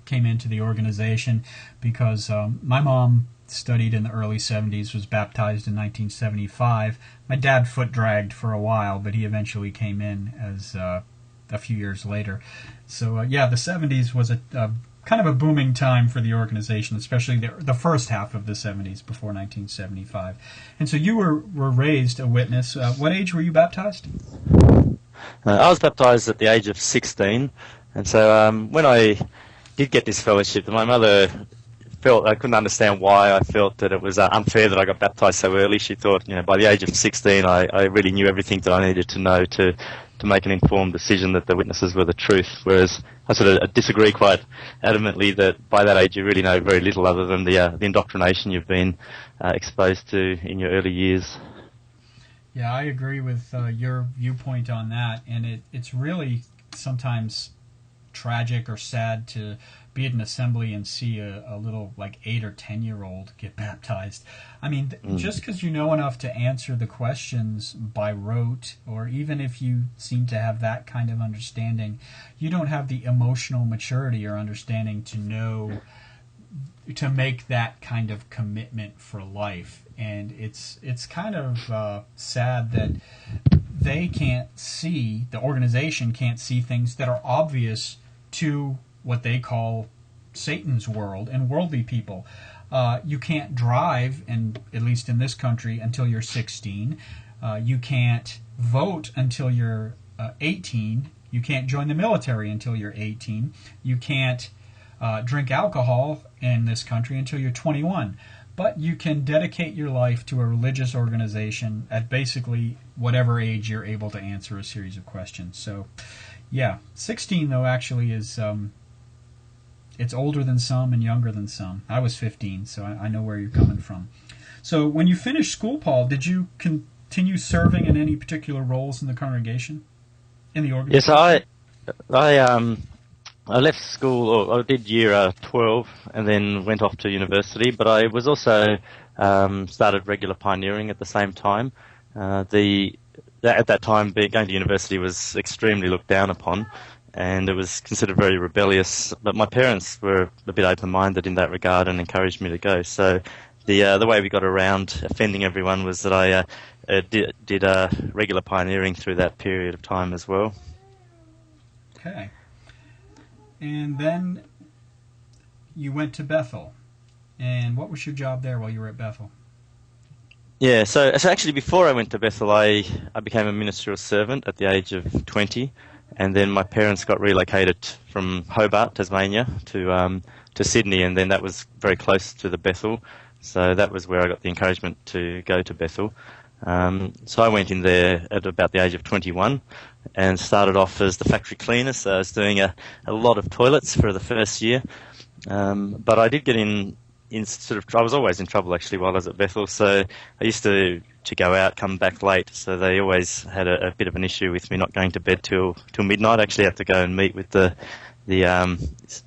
came into the organization because my mom studied in the early 70s, was baptized in 1975. My dad foot dragged for a while, but he eventually came in as a few years later. So, the 70s was a kind of a booming time for the organization, especially the first half of the 70s before 1975. And so you were raised a witness. What age were you baptized? I was baptized at the age of 16, and so when I did get this fellowship, my mother felt I couldn't understand why I felt that it was unfair that I got baptized so early. She thought, by the age of 16, I really knew everything that I needed to know to make an informed decision that the witnesses were the truth, whereas I sort of disagree quite adamantly that by that age you really know very little other than the indoctrination you've been exposed to in your early years. Yeah, I agree with your viewpoint on that, and it's really sometimes tragic or sad to be at an assembly and see a little 8 or 10-year-old get baptized. I mean, just because you know enough to answer the questions by rote, or even if you seem to have that kind of understanding, you don't have the emotional maturity or understanding to make that kind of commitment for life. And it's kind of sad that the organization can't see things that are obvious to what they call Satan's world and worldly people. You can't drive, at least in this country, until you're 16. You can't vote until you're 18. You can't join the military until you're 18. You can't drink alcohol in this country until you're 21. But you can dedicate your life to a religious organization at basically whatever age you're able to answer a series of questions. So, 16 though actually is it's older than some and younger than some. I was 15, so I know where you're coming from. So when you finished school, Paul, did you continue serving in any particular roles in the congregation, in the organization? Yes, I left school, or I did year 12, and then went off to university. But I was also started regular pioneering at the same time. At that time, going to university was extremely looked down upon, and it was considered very rebellious. But my parents were a bit open-minded in that regard and encouraged me to go. So the way we got around offending everyone was that I did regular pioneering through that period of time as well. Okay. And then you went to Bethel. And what was your job there while you were at Bethel? Yeah, so actually before I went to Bethel, I became a ministerial servant at the age of 20, and then my parents got relocated from Hobart, Tasmania, to Sydney, and then that was very close to the Bethel, so that was where I got the encouragement to go to Bethel. So I went in there at about the age of 21 and started off as the factory cleaner, so I was doing a lot of toilets for the first year, but I did get in I was always in trouble actually while I was at Bethel, so I used to go out, come back late, so they always had a bit of an issue with me not going to bed till midnight. I actually had to go and meet with the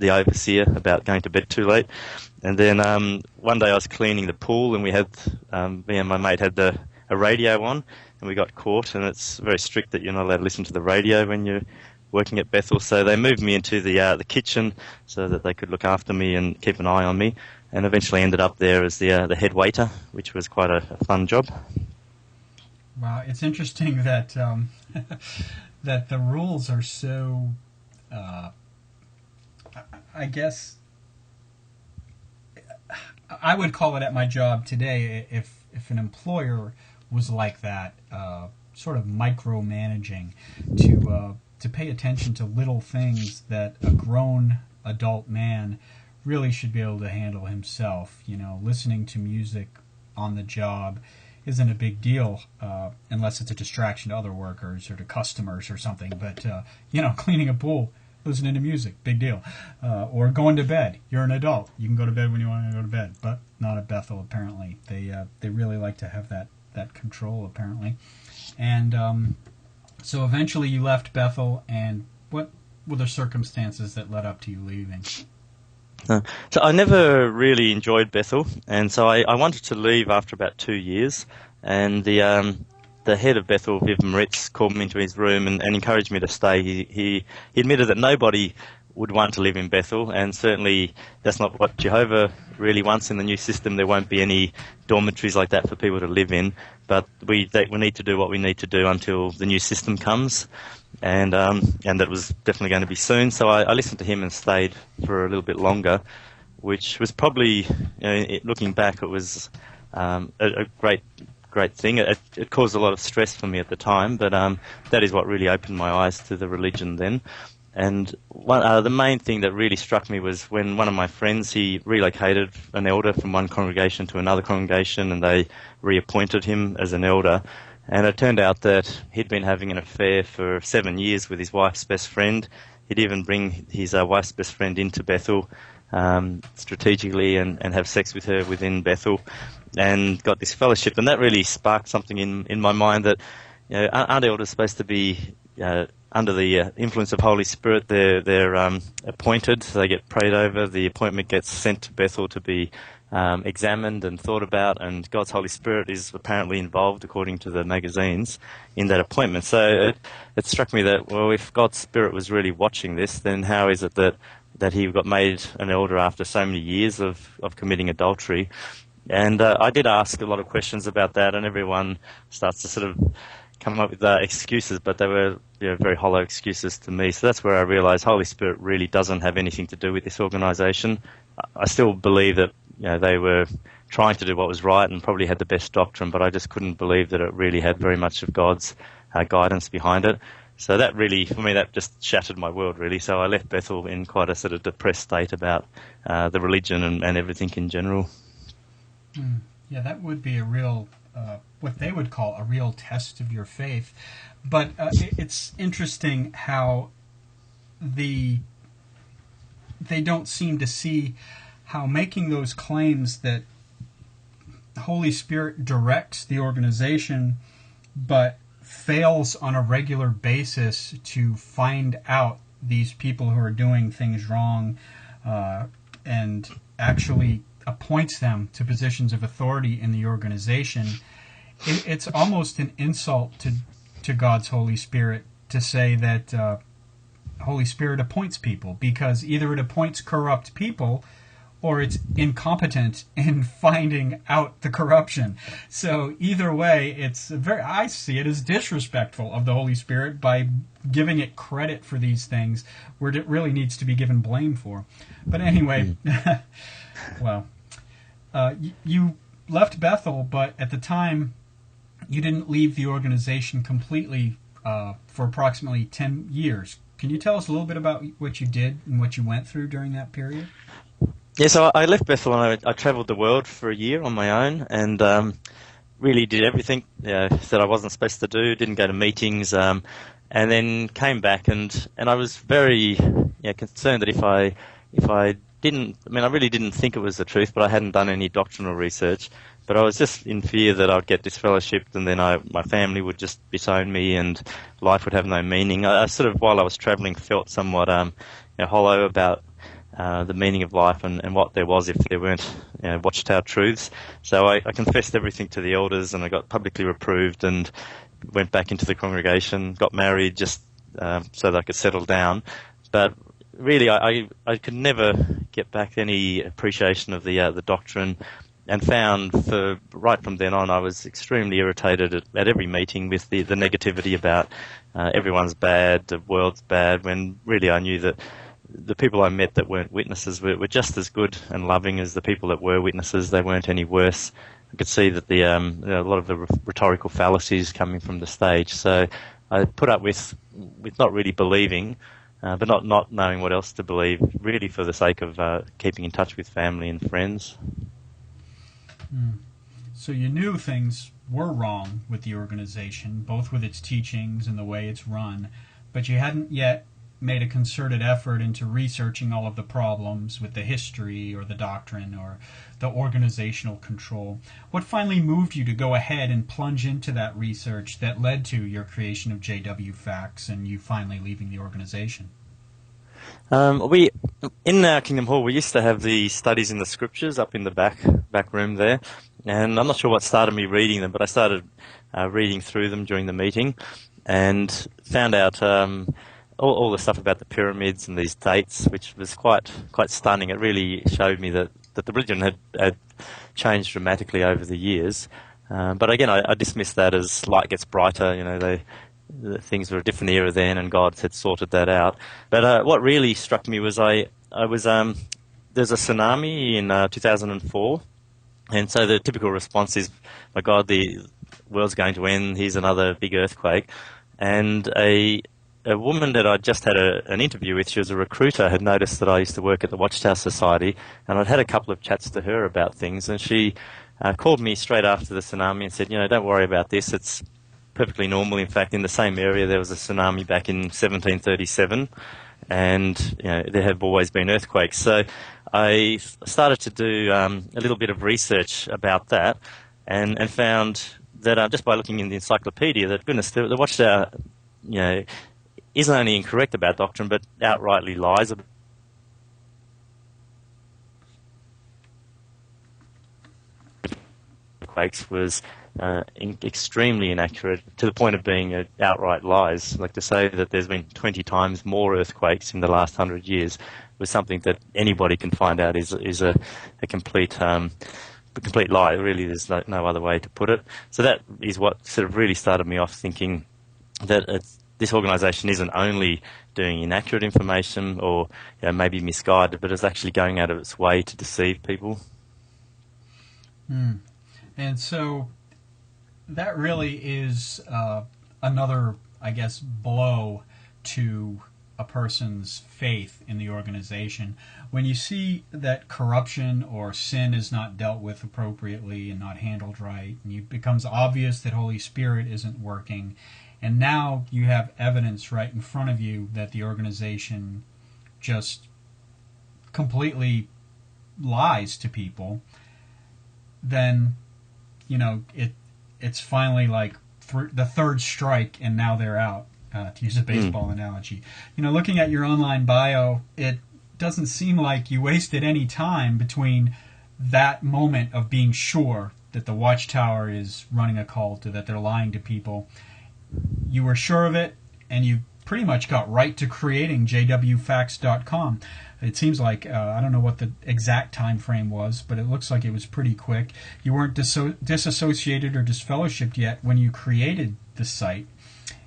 overseer about going to bed too late. And then one day I was cleaning the pool, and we had me and my mate had a radio on, and we got caught, and it's very strict that you're not allowed to listen to the radio when you're working at Bethel, so they moved me into the kitchen so that they could look after me and keep an eye on me, and eventually ended up there as the head waiter, which was quite a fun job. Wow, it's interesting that that the rules are so, I guess, I would call it at my job today, if an employer was like that, sort of micromanaging, to pay attention to little things that a grown adult man really should be able to handle himself. Listening to music on the job isn't a big deal unless it's a distraction to other workers or to customers or something. But, cleaning a pool, listening to music, big deal. Or going to bed. You're an adult. You can go to bed when you want to go to bed, but not at Bethel, apparently. They really like to have that control, apparently. And so eventually you left Bethel, and what were the circumstances that led up to you leaving? So I never really enjoyed Bethel, and so I wanted to leave after about 2 years, and the head of Bethel, Viv Moritz, called me into his room and encouraged me to stay. He admitted that nobody would want to live in Bethel, and certainly that's not what Jehovah really wants in the new system. There won't be any dormitories like that for people to live in, but we need to do what we need to do until the new system comes, and that was definitely going to be soon. So I listened to him and stayed for a little bit longer, which was probably, looking back, it was a great thing. It caused a lot of stress for me at the time, but that is what really opened my eyes to the religion then. And the main thing that really struck me was when one of my friends, he relocated an elder from one congregation to another congregation, and they reappointed him as an elder. And it turned out that he'd been having an affair for 7 years with his wife's best friend. He'd even bring his wife's best friend into Bethel strategically and have sex with her within Bethel, and got this fellowship. And that really sparked something in my mind that, aren't elders supposed to be under the influence of Holy Spirit? They're appointed, they get prayed over, the appointment gets sent to Bethel to be examined and thought about, and God's Holy Spirit is apparently involved, according to the magazines, in that appointment. So it struck me that, well, if God's Spirit was really watching this, then how is it that he got made an elder after so many years of committing adultery? And I did ask a lot of questions about that, and everyone starts to sort of come up with excuses, but they were very hollow excuses to me. So that's where I realised Holy Spirit really doesn't have anything to do with this organisation. I still believe that they were trying to do what was right and probably had the best doctrine, but I just couldn't believe that it really had very much of God's guidance behind it. So that really, for me, that just shattered my world, really. So I left Bethel in quite a sort of depressed state about the religion and everything in general. Yeah, that would be a real, what they would call a real test of your faith. But it's interesting how they don't seem to see how making those claims that the Holy Spirit directs the organization, but fails on a regular basis to find out these people who are doing things wrong, and actually appoints them to positions of authority in the organization. It's almost an insult to God's Holy Spirit to say that Holy Spirit appoints people, because either it appoints corrupt people or it's incompetent in finding out the corruption. So either way, I see it as disrespectful of the Holy Spirit by giving it credit for these things where it really needs to be given blame for. But anyway, well, you left Bethel, but at the time you didn't leave the organization completely for approximately 10 years. Can you tell us a little bit about what you did and what you went through during that period? Yeah, so I left Bethel and I travelled the world for a year on my own, and really did everything that I wasn't supposed to do, didn't go to meetings, and then came back, and I was very concerned that if I didn't, I really didn't think it was the truth, but I hadn't done any doctrinal research, but I was just in fear that I'd get disfellowshipped, and then my family would just disown me and life would have no meaning. I sort of, while I was travelling, felt somewhat hollow about the meaning of life and what there was if there weren't watchtower truths. So I confessed everything to the elders, and I got publicly reproved and went back into the congregation, got married just so that I could settle down. But really, I could never get back any appreciation of the doctrine, and found right from then on I was extremely irritated at every meeting with the negativity about everyone's bad, the world's bad, when really I knew that the people I met that weren't witnesses were just as good and loving as the people that were witnesses. They weren't any worse. I could see that a lot of the rhetorical fallacies coming from the stage. So I put up with not really believing, but not knowing what else to believe, really for the sake of keeping in touch with family and friends. So you knew things were wrong with the organization, both with its teachings and the way it's run, but you hadn't yet made a concerted effort into researching all of the problems with the history or the doctrine or the organizational control. What finally moved you to go ahead and plunge into that research that led to your creation of JW Facts and you finally leaving the organization? We in our Kingdom Hall, we used to have the studies in the scriptures up in the back room there, and I'm not sure what started me reading them, but I started reading through them during the meeting and found out all the stuff about the pyramids and these dates, which was quite stunning. It really showed me that the religion had changed dramatically over the years. But again, I dismiss that as light gets brighter. The things were a different era then, and God had sorted that out. But what really struck me was there's a tsunami in 2004, and so the typical response is, "My God, the world's going to end. Here's another big earthquake." And a woman that I'd just had an interview with, she was a recruiter, had noticed that I used to work at the Watchtower Society, and I'd had a couple of chats to her about things, and she called me straight after the tsunami and said, "Don't worry about this. It's perfectly normal. In fact, in the same area there was a tsunami back in 1737, and there have always been earthquakes." So I started to do a little bit of research about that, and found that just by looking in the encyclopedia, that goodness, the Watchtower, isn't only incorrect about doctrine, but outrightly lies about earthquakes, was extremely inaccurate, to the point of being outright lies. Like, to say that there's been 20 times more earthquakes in the last 100 years was something that anybody can find out is a complete lie. Really, there's no other way to put it. So that is what sort of really started me off thinking that this organisation isn't only doing inaccurate information or maybe misguided, but it's actually going out of its way to deceive people. And so that really is another, I guess, blow to a person's faith in the organization. When you see that corruption or sin is not dealt with appropriately and not handled right, and it becomes obvious that Holy Spirit isn't working, and now you have evidence right in front of you that the organization just completely lies to people, then it's finally like the third strike, and now they're out, to use a baseball analogy. Looking at your online bio, it doesn't seem like you wasted any time between that moment of being sure that the Watchtower is running a cult or that they're lying to people. You were sure of it, and you pretty much got right to creating jwfacts.com. It seems like, I don't know what the exact time frame was, but it looks like it was pretty quick. You weren't disassociated or disfellowshipped yet when you created the site.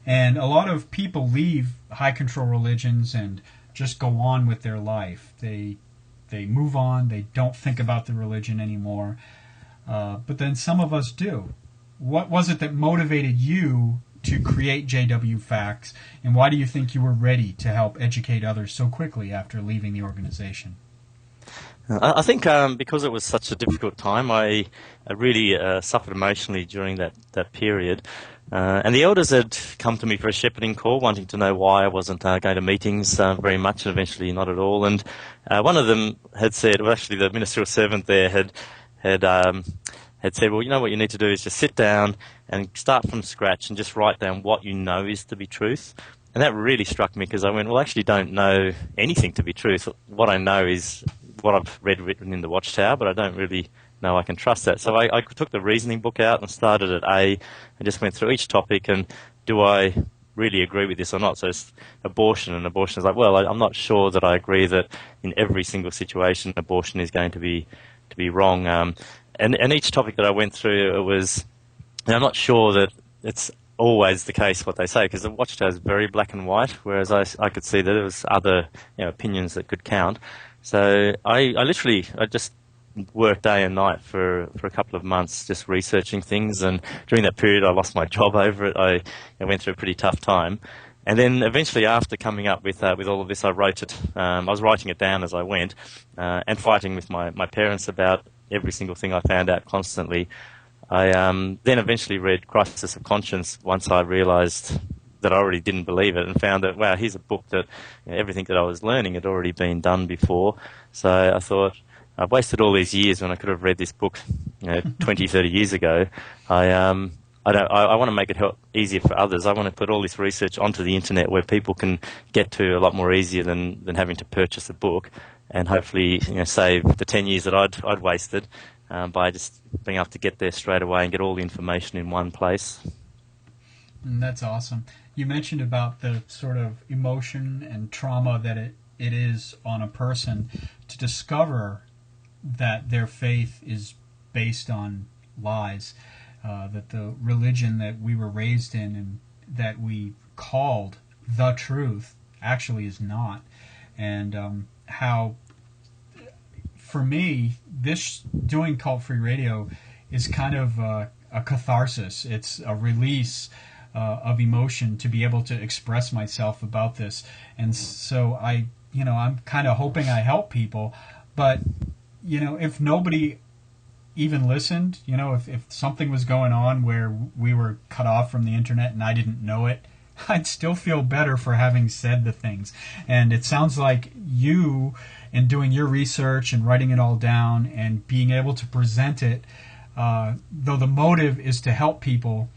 And a lot of people leave high control religions and just go on with their life. They move on. They don't think about the religion anymore. But then some of us do. What was it that motivated you to create JW Facts, and why do you think you were ready to help educate others so quickly after leaving the organization? I think because it was such a difficult time, I really suffered emotionally during that period. And the elders had come to me for a shepherding call, wanting to know why I wasn't going to meetings very much, and eventually not at all. And one of them had said, well, actually the ministerial servant there had said, well, what you need to do is just sit down and start from scratch and just write down what you know is to be truth. And that really struck me, because I went, well, I actually don't know anything to be truth. What I know is what I've read written in the Watchtower, but I don't really know I can trust that. So I took the reasoning book out and started at A and just went through each topic and do I really agree with this or not? So it's abortion, and abortion is like, well, I'm not sure that I agree that in every single situation abortion is going to be wrong. And each topic that I went through, it was, I'm not sure that it's always the case what they say, because the Watchtower is very black and white, whereas I could see that there was other opinions that could count. So I just worked day and night for a couple of months just researching things, and during that period I lost my job over it. I went through a pretty tough time. And then eventually, after coming up with all of this, I wrote it. I was writing it down as I went, and fighting with my parents about every single thing I found out constantly. I then eventually read Crisis of Conscience once I realised that I already didn't believe it, and found that, wow, here's a book that everything that I was learning had already been done before. So I thought, I've wasted all these years when I could have read this book 20, 30 years ago. I want to make it easier for others. I want to put all this research onto the internet where people can get to a lot more easier than having to purchase a book, and hopefully save the 10 years that I'd wasted by just being able to get there straight away and get all the information in one place. That's awesome. you mentioned about the sort of emotion and trauma that it is on a person to discover that their faith is based on lies, that the religion that we were raised in and that we called the truth actually is not. And how, for me, this doing Cult Free Radio is kind of a catharsis. It's a release of emotion to be able to express myself about this. And so I'm kind of hoping I help people, but if nobody even listened, if something was going on where we were cut off from the internet and I didn't know it, I'd still feel better for having said the things. And it sounds like you, in doing your research and writing it all down and being able to present it, though the motive is to help people,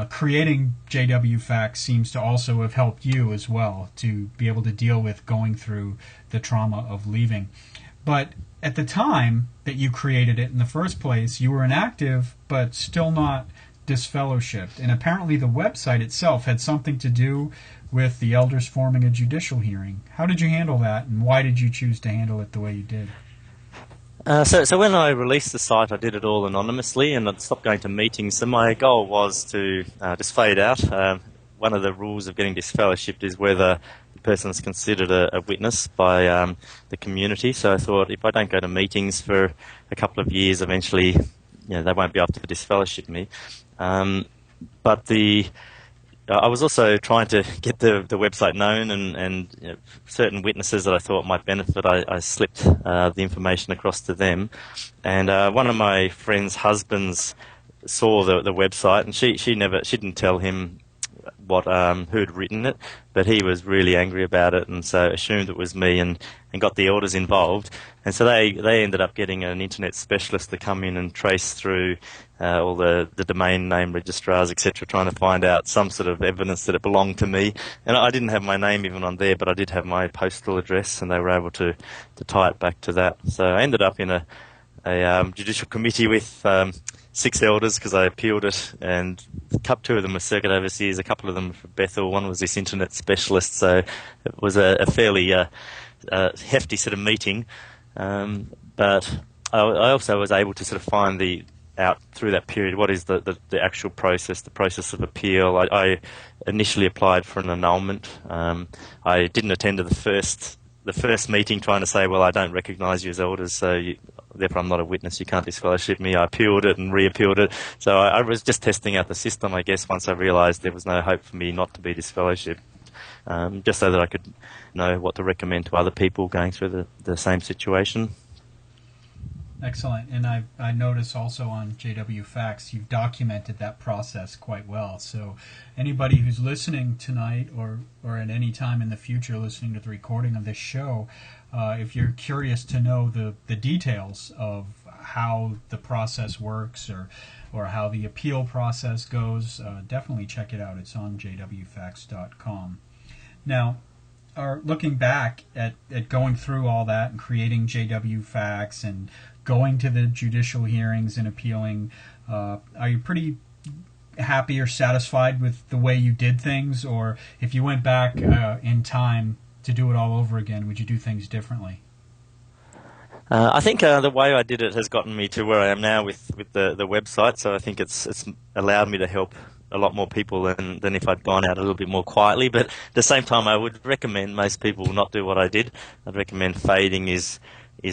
creating JW Facts seems to also have helped you as well to be able to deal with going through the trauma of leaving. But at the time that you created it in the first place, you were inactive but still not disfellowshipped. And apparently the website itself had something to do with the elders forming a judicial hearing. How did you handle that, and why did you choose to handle it the way you did? So when I released the site, I did it all anonymously, and I'd stopped going to meetings. So my goal was to just fade out. One of the rules of getting disfellowshipped is whether the person is considered a witness by the community. So I thought, if I don't go to meetings for a couple of years, eventually, they won't be able to disfellowship me. But I was also trying to get the website known, and certain witnesses that I thought might benefit, I slipped the information across to them. And one of my friend's husbands saw the website, and she didn't tell him who had written it, but he was really angry about it, and so assumed it was me, and got the elders involved. And so they ended up getting an internet specialist to come in and trace through all the domain name registrars, etc., trying to find out some sort of evidence that it belonged to me. And I didn't have my name even on there, but I did have my postal address, and they were able to tie it back to that. So I ended up in a judicial committee with 6 elders, because I appealed it, and 2 of them were circuit overseers, a couple of them from Bethel, one was this internet specialist, so it was a fairly hefty sort of meeting. But I also was able to sort of find out through that period what is the actual process, the process of appeal. I initially applied for an annulment. I didn't attend to the first meeting trying to say, well, I don't recognise you as elders, so therefore I'm not a witness, you can't disfellowship me. I appealed it and re-appealed it. So I was just testing out the system, I guess, once I realised there was no hope for me not to be disfellowshipped, just so that I could know what to recommend to other people going through the same situation. Excellent. And I notice also on JW Facts you've documented that process quite well. So anybody who's listening tonight or at any time in the future listening to the recording of this show, if you're curious to know the details of how the process works or how the appeal process goes, definitely check it out. It's on jwfacts.com. Now, looking back at going through all that and creating JW Facts and going to the judicial hearings and appealing, are you pretty happy or satisfied with the way you did things? Or if you went back in time to do it all over again, would you do things differently? I think the way I did it has gotten me to where I am now with the website, so I think it's allowed me to help a lot more people than if I'd gone out a little bit more quietly. But at the same time, I would recommend most people not do what I did. I'd recommend fading is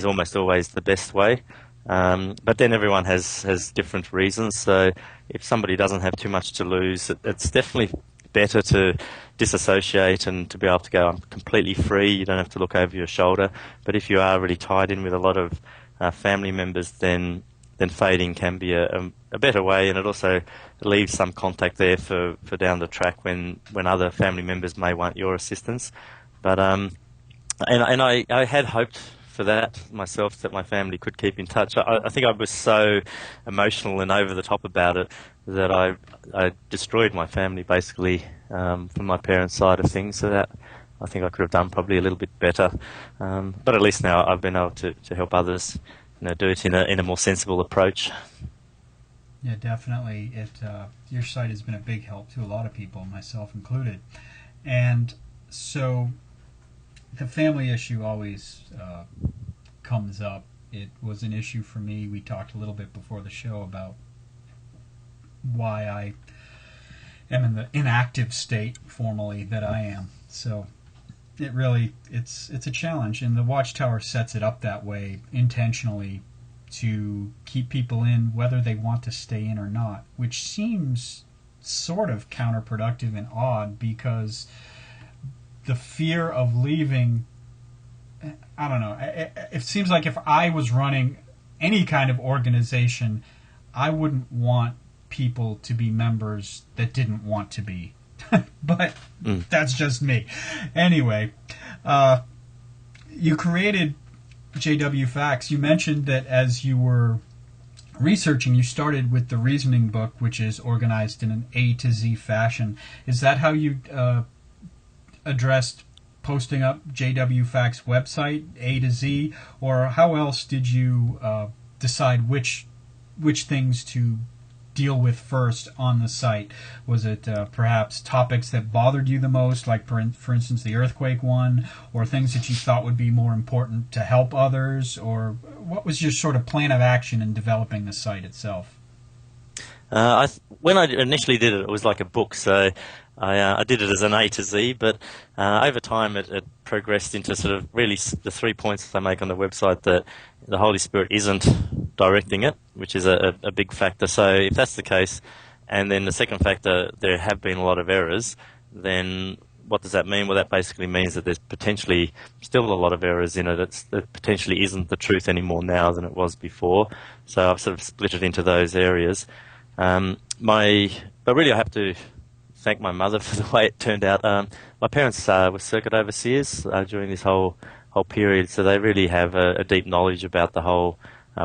almost always the best way. But then everyone has different reasons, so if somebody doesn't have too much to lose, it's definitely better to disassociate and to be able to go, I'm completely free, you don't have to look over your shoulder. But if you are really tied in with a lot of family members, then fading can be a better way, and it also leaves some contact there for down the track when other family members may want your assistance. But and I had hoped for that myself, that my family could keep in touch. I think I was so emotional and over the top about it that I destroyed my family basically from my parents' side of things. So that I think I could have done probably a little bit better. But at least now I've been able to help others, do it in a more sensible approach. Yeah, definitely. Your site has been a big help to a lot of people, myself included. And so the family issue always comes up. It was an issue for me. We talked a little bit before the show about why I am in the inactive state formally that I am. So it's a challenge, and the Watchtower sets it up that way intentionally to keep people in whether they want to stay in or not, which seems sort of counterproductive and odd because the fear of leaving, I don't know, it seems like if I was running any kind of organization, I wouldn't want people to be members that didn't want to be. But that's just me. Anyway, you created JW Facts. You mentioned that as you were researching, you started with the reasoning book, which is organized in an A to Z fashion. Is that how you addressed posting up JW Facts website, A to Z, or how else did you decide which things to deal with first on the site? Was it perhaps topics that bothered you the most, like for instance the earthquake one, or things that you thought would be more important to help others, or what was your sort of plan of action in developing the site itself? When I initially did it, it was like a book, so I did it as an A to Z, but over time it progressed into sort of really the 3 points that I make on the website, that the Holy Spirit isn't directing it, which is a big factor. So if that's the case, and then the second factor, there have been a lot of errors, then what does that mean? Well, that basically means that there's potentially still a lot of errors in it. It potentially isn't the truth anymore now than it was before. So I've sort of split it into those areas. But really I have to thank my mother for the way it turned out. My parents were circuit overseers during this whole period, so they really have a deep knowledge about the whole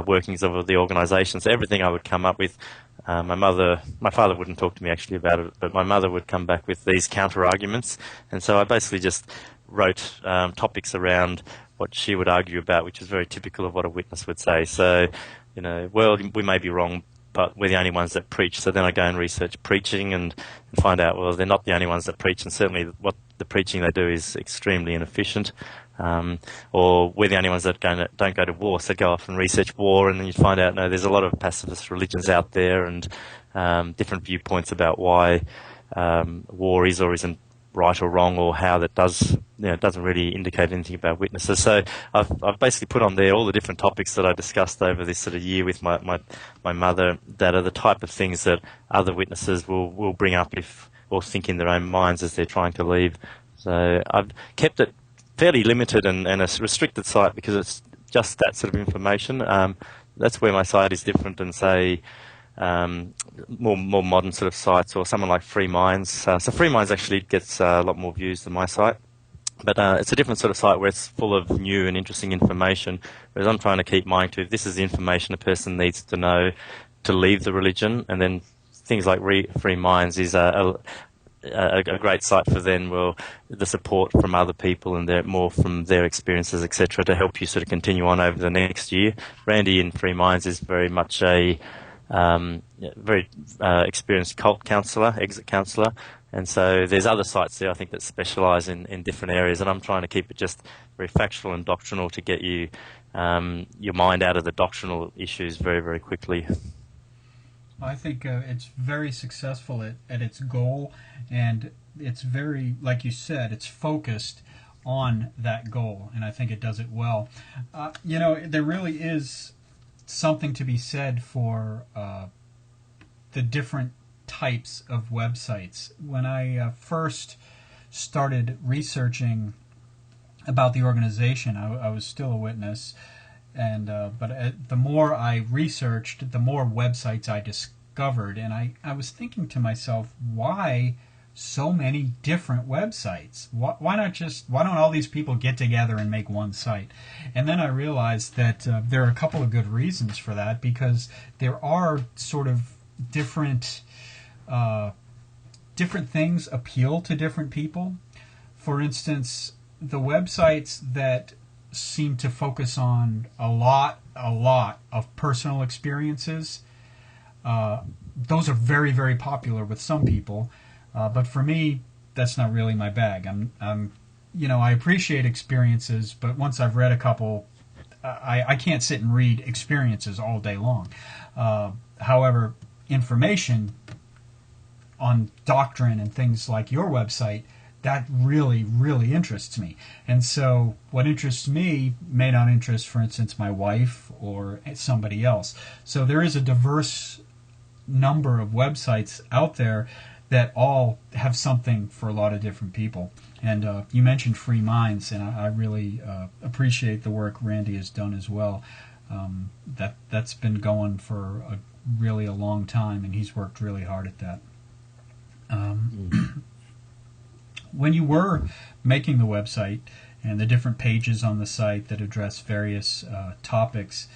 workings of the organisation. So everything I would come up with, my father wouldn't talk to me actually about it, but my mother would come back with these counter arguments, and so I basically just wrote topics around what she would argue about, which is very typical of what a witness would say. So, well, we may be wrong, but we're the only ones that preach. So then I go and research preaching and find out, well, they're not the only ones that preach, and certainly what the preaching they do is extremely inefficient. Or we're the only ones that don't go to war, so go off and research war, and then you find out, no, there's a lot of pacifist religions out there, and different viewpoints about why war is or isn't right or wrong, or how that doesn't really indicate anything about witnesses. So I've basically put on there all the different topics that I discussed over this sort of year with my mother, that are the type of things that other witnesses will bring up or think in their own minds as they're trying to leave. So I've kept it fairly limited and a restricted site because it's just that sort of information. That's where my site is different than, say, more modern sort of sites, or someone like Free Minds. So Free Minds actually gets a lot more views than my site, but it's a different sort of site where it's full of new and interesting information, whereas I'm trying to keep mine to, this is the information a person needs to know to leave the religion. And then things like Free Minds is a great site for then, well, the support from other people and more from their experiences, etc., to help you sort of continue on over the next year. Randy in Free Minds is very much a very experienced cult counsellor, exit counsellor, and so there's other sites there I think that specialise in different areas, and I'm trying to keep it just very factual and doctrinal to get you your mind out of the doctrinal issues very, very quickly. I think it's very successful at its goal, and it's very, like you said, it's focused on that goal, and I think it does it well. There really is something to be said for the different types of websites. When I first started researching about the organization, I was still a witness, and but the more I researched, the more websites I discovered, and I was thinking to myself, why so many different websites? Why don't all these people get together and make one site? And then I realized that there are a couple of good reasons for that, because there are sort of different things appeal to different people. For instance, the websites that seem to focus on a lot of personal experiences, those are very, very popular with some people, but for me, that's not really my bag. I appreciate experiences, but once I've read a couple, I can't sit and read experiences all day long. However, information on doctrine and things like your website, that really, really interests me. And so what interests me may not interest, for instance, my wife or somebody else. So there is a diverse number of websites out there that all have something for a lot of different people. And you mentioned Free Minds, and I really appreciate the work Randy has done as well. That's been going for really a long time, and he's worked really hard at that. When you were making the website and the different pages on the site that address various topics,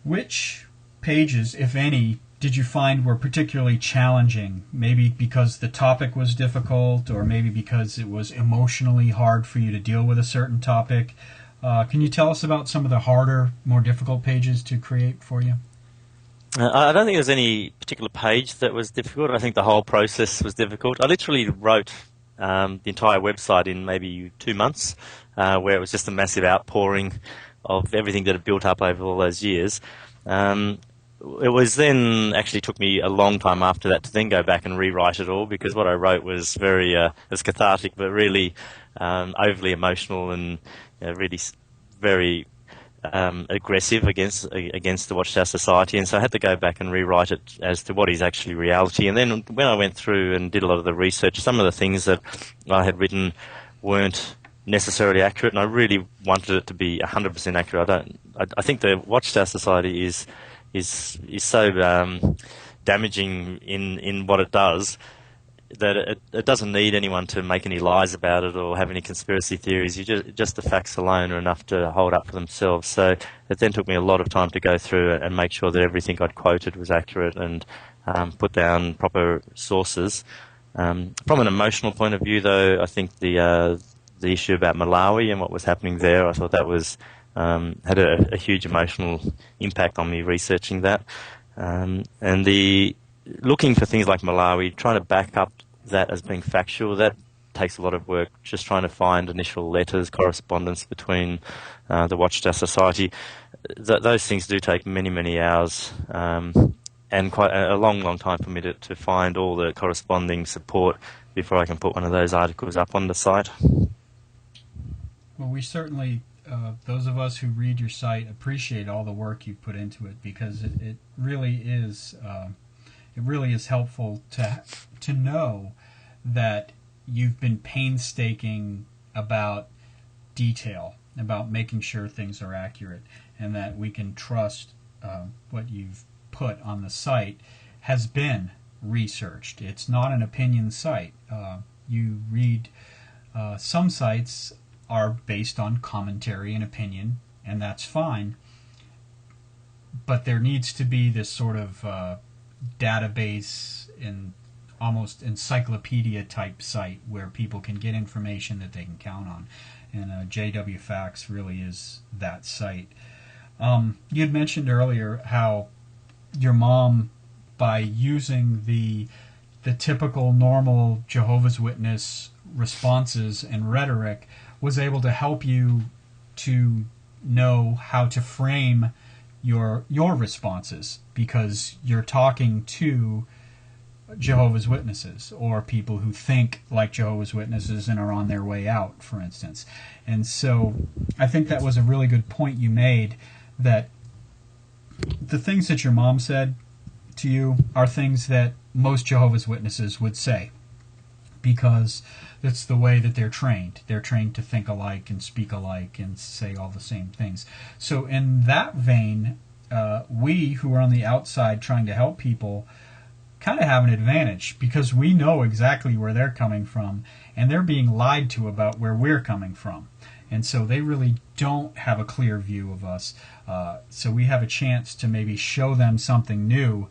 which pages, if any, did you find were particularly challenging? Maybe because the topic was difficult, or maybe because it was emotionally hard for you to deal with a certain topic. Can you tell us about some of the harder, more difficult pages to create for you? I don't think there's any particular page that was difficult. I think the whole process was difficult. I literally wrote the entire website in maybe 2 months, where it was just a massive outpouring of everything that had built up over all those years. It was then actually took me a long time after that to then go back and rewrite it all, because what I wrote was very was cathartic, but really overly emotional and really very aggressive against the Watchtower Society, and so I had to go back and rewrite it as to what is actually reality. And then when I went through and did a lot of the research, some of the things that I had written weren't necessarily accurate, and I really wanted it to be 100% accurate. I think the Watchtower Society is so damaging in what it does that it doesn't need anyone to make any lies about it or have any conspiracy theories. Just the facts alone are enough to hold up for themselves. So it then took me a lot of time to go through and make sure that everything I'd quoted was accurate and put down proper sources. From an emotional point of view, though, I think the issue about Malawi and what was happening there, I thought that was had a huge emotional impact on me researching that. And the looking for things like Malawi, trying to back up that as being factual, that takes a lot of work. Just trying to find initial letters, correspondence between the Watchtower Society. Those things do take many, many hours and quite a long, long time for me to find all the corresponding support before I can put one of those articles up on the site. Well, we certainly, those of us who read your site, appreciate all the work you put into it, because it really is helpful to know that you've been painstaking about detail, about making sure things are accurate, and that we can trust what you've put on the site has been researched. It's not an opinion site. You read some sites are based on commentary and opinion, and that's fine, but there needs to be this sort of database and almost encyclopedia type site where people can get information that they can count on, and JW Facts really is that site. You had mentioned earlier how your mom, by using the typical normal Jehovah's Witness responses and rhetoric, was able to help you to know how to frame your responses, because you're talking to Jehovah's Witnesses or people who think like Jehovah's Witnesses and are on their way out, for instance. And so I think that was a really good point you made, that the things that your mom said to you are things that most Jehovah's Witnesses would say, because that's the way that they're trained. They're trained to think alike and speak alike and say all the same things. So in that vein, we who are on the outside trying to help people kind of have an advantage, because we know exactly where they're coming from, and they're being lied to about where we're coming from. And so they really don't have a clear view of us. So we have a chance to maybe show them something new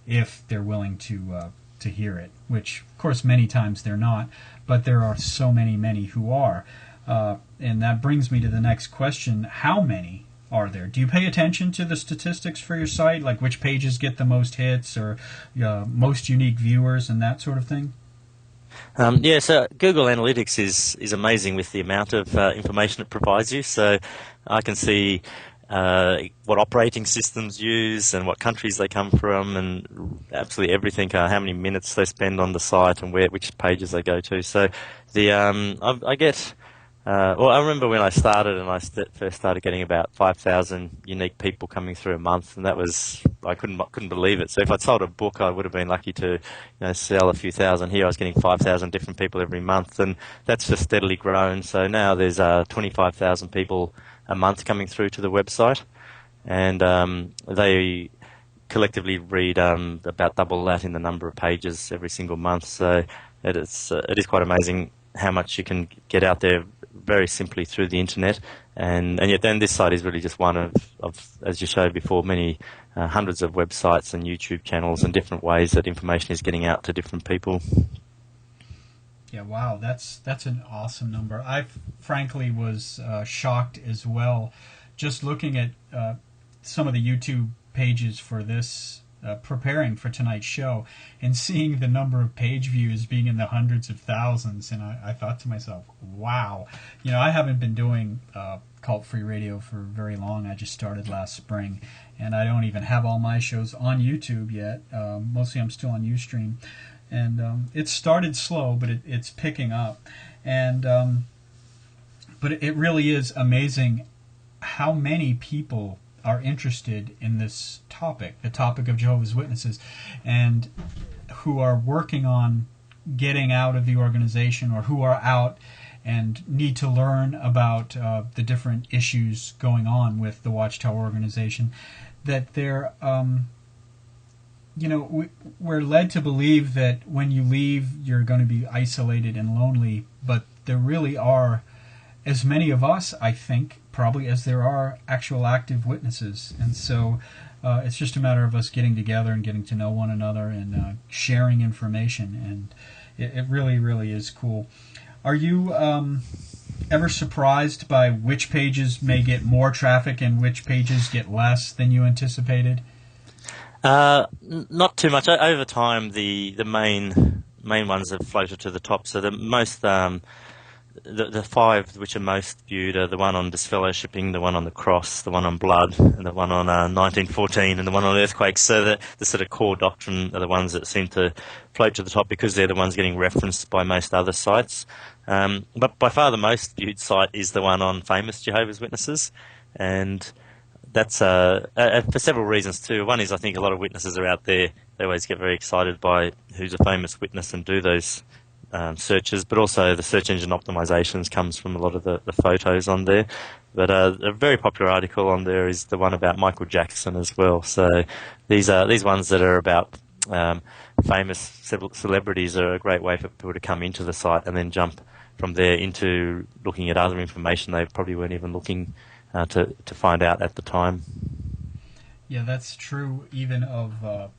if they're willing to hear it, which, of course, many times they're not, but there are so many who are. And that brings me to the next question. How many are there? Do you pay attention to the statistics for your site, like which pages get the most hits or most unique viewers and that sort of thing? Yeah, so Google Analytics is amazing with the amount of information it provides you. So I can see what operating systems use and what countries they come from and absolutely everything, how many minutes they spend on the site and which pages they go to. So I get... well, I remember when I started and I first started getting about 5,000 unique people coming through a month, and that was, I couldn't believe it. So if I'd sold a book, I would have been lucky to sell a few thousand. Here I was getting 5,000 different people every month, and that's just steadily grown. So now there's 25,000 people a month coming through to the website, and they collectively read about double that in the number of pages every single month. So it is quite amazing how much you can get out there very simply through the internet, and yet then this site is really just one of as you showed before, many hundreds of websites and YouTube channels and different ways that information is getting out to different people. Yeah, wow, that's an awesome number. I frankly was shocked as well, just looking at some of the YouTube pages for this, preparing for tonight's show, and seeing the number of page views being in the hundreds of thousands, and I thought to myself, wow. I haven't been doing cult-free radio for very long. I just started last spring, and I don't even have all my shows on YouTube yet. Mostly I'm still on Ustream. And it started slow, but it's picking up. And but it really is amazing how many people are interested in this topic, the topic of Jehovah's Witnesses, and who are working on getting out of the organization, or who are out and need to learn about the different issues going on with the Watchtower organization, that they're... we're led to believe that when you leave, you're going to be isolated and lonely, but there really are as many of us, I think, probably as there are actual active witnesses. And so it's just a matter of us getting together and getting to know one another and sharing information, and it really, really is cool. Are you ever surprised by which pages may get more traffic and which pages get less than you anticipated? Not too much. Over time, the main ones have floated to the top. So the most, the five which are most viewed are the one on disfellowshipping, the one on the cross, the one on blood, and the one on 1914, and the one on earthquakes. So the sort of core doctrine are the ones that seem to float to the top because they're the ones getting referenced by most other sites. But by far the most viewed site is the one on famous Jehovah's Witnesses, and that's for several reasons too. One is I think a lot of witnesses are out there. They always get very excited by who's a famous witness and do those searches, but also the search engine optimizations comes from a lot of the photos on there. But a very popular article on there is the one about Michael Jackson as well. So these ones that are about famous celebrities are a great way for people to come into the site and then jump from there into looking at other information they probably weren't even looking to find out at the time. Yeah, that's true even of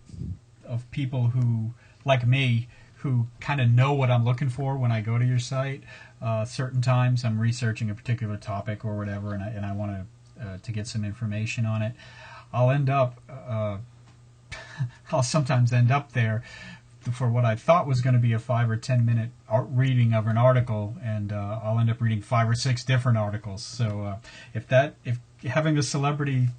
people who, like me, who kind of know what I'm looking for when I go to your site. Certain times I'm researching a particular topic or whatever, and I want to get some information on it. I'll sometimes end up there for what I thought was going to be a 5 or 10 minute reading of an article, and I'll end up reading 5 or 6 different articles. So if having the celebrity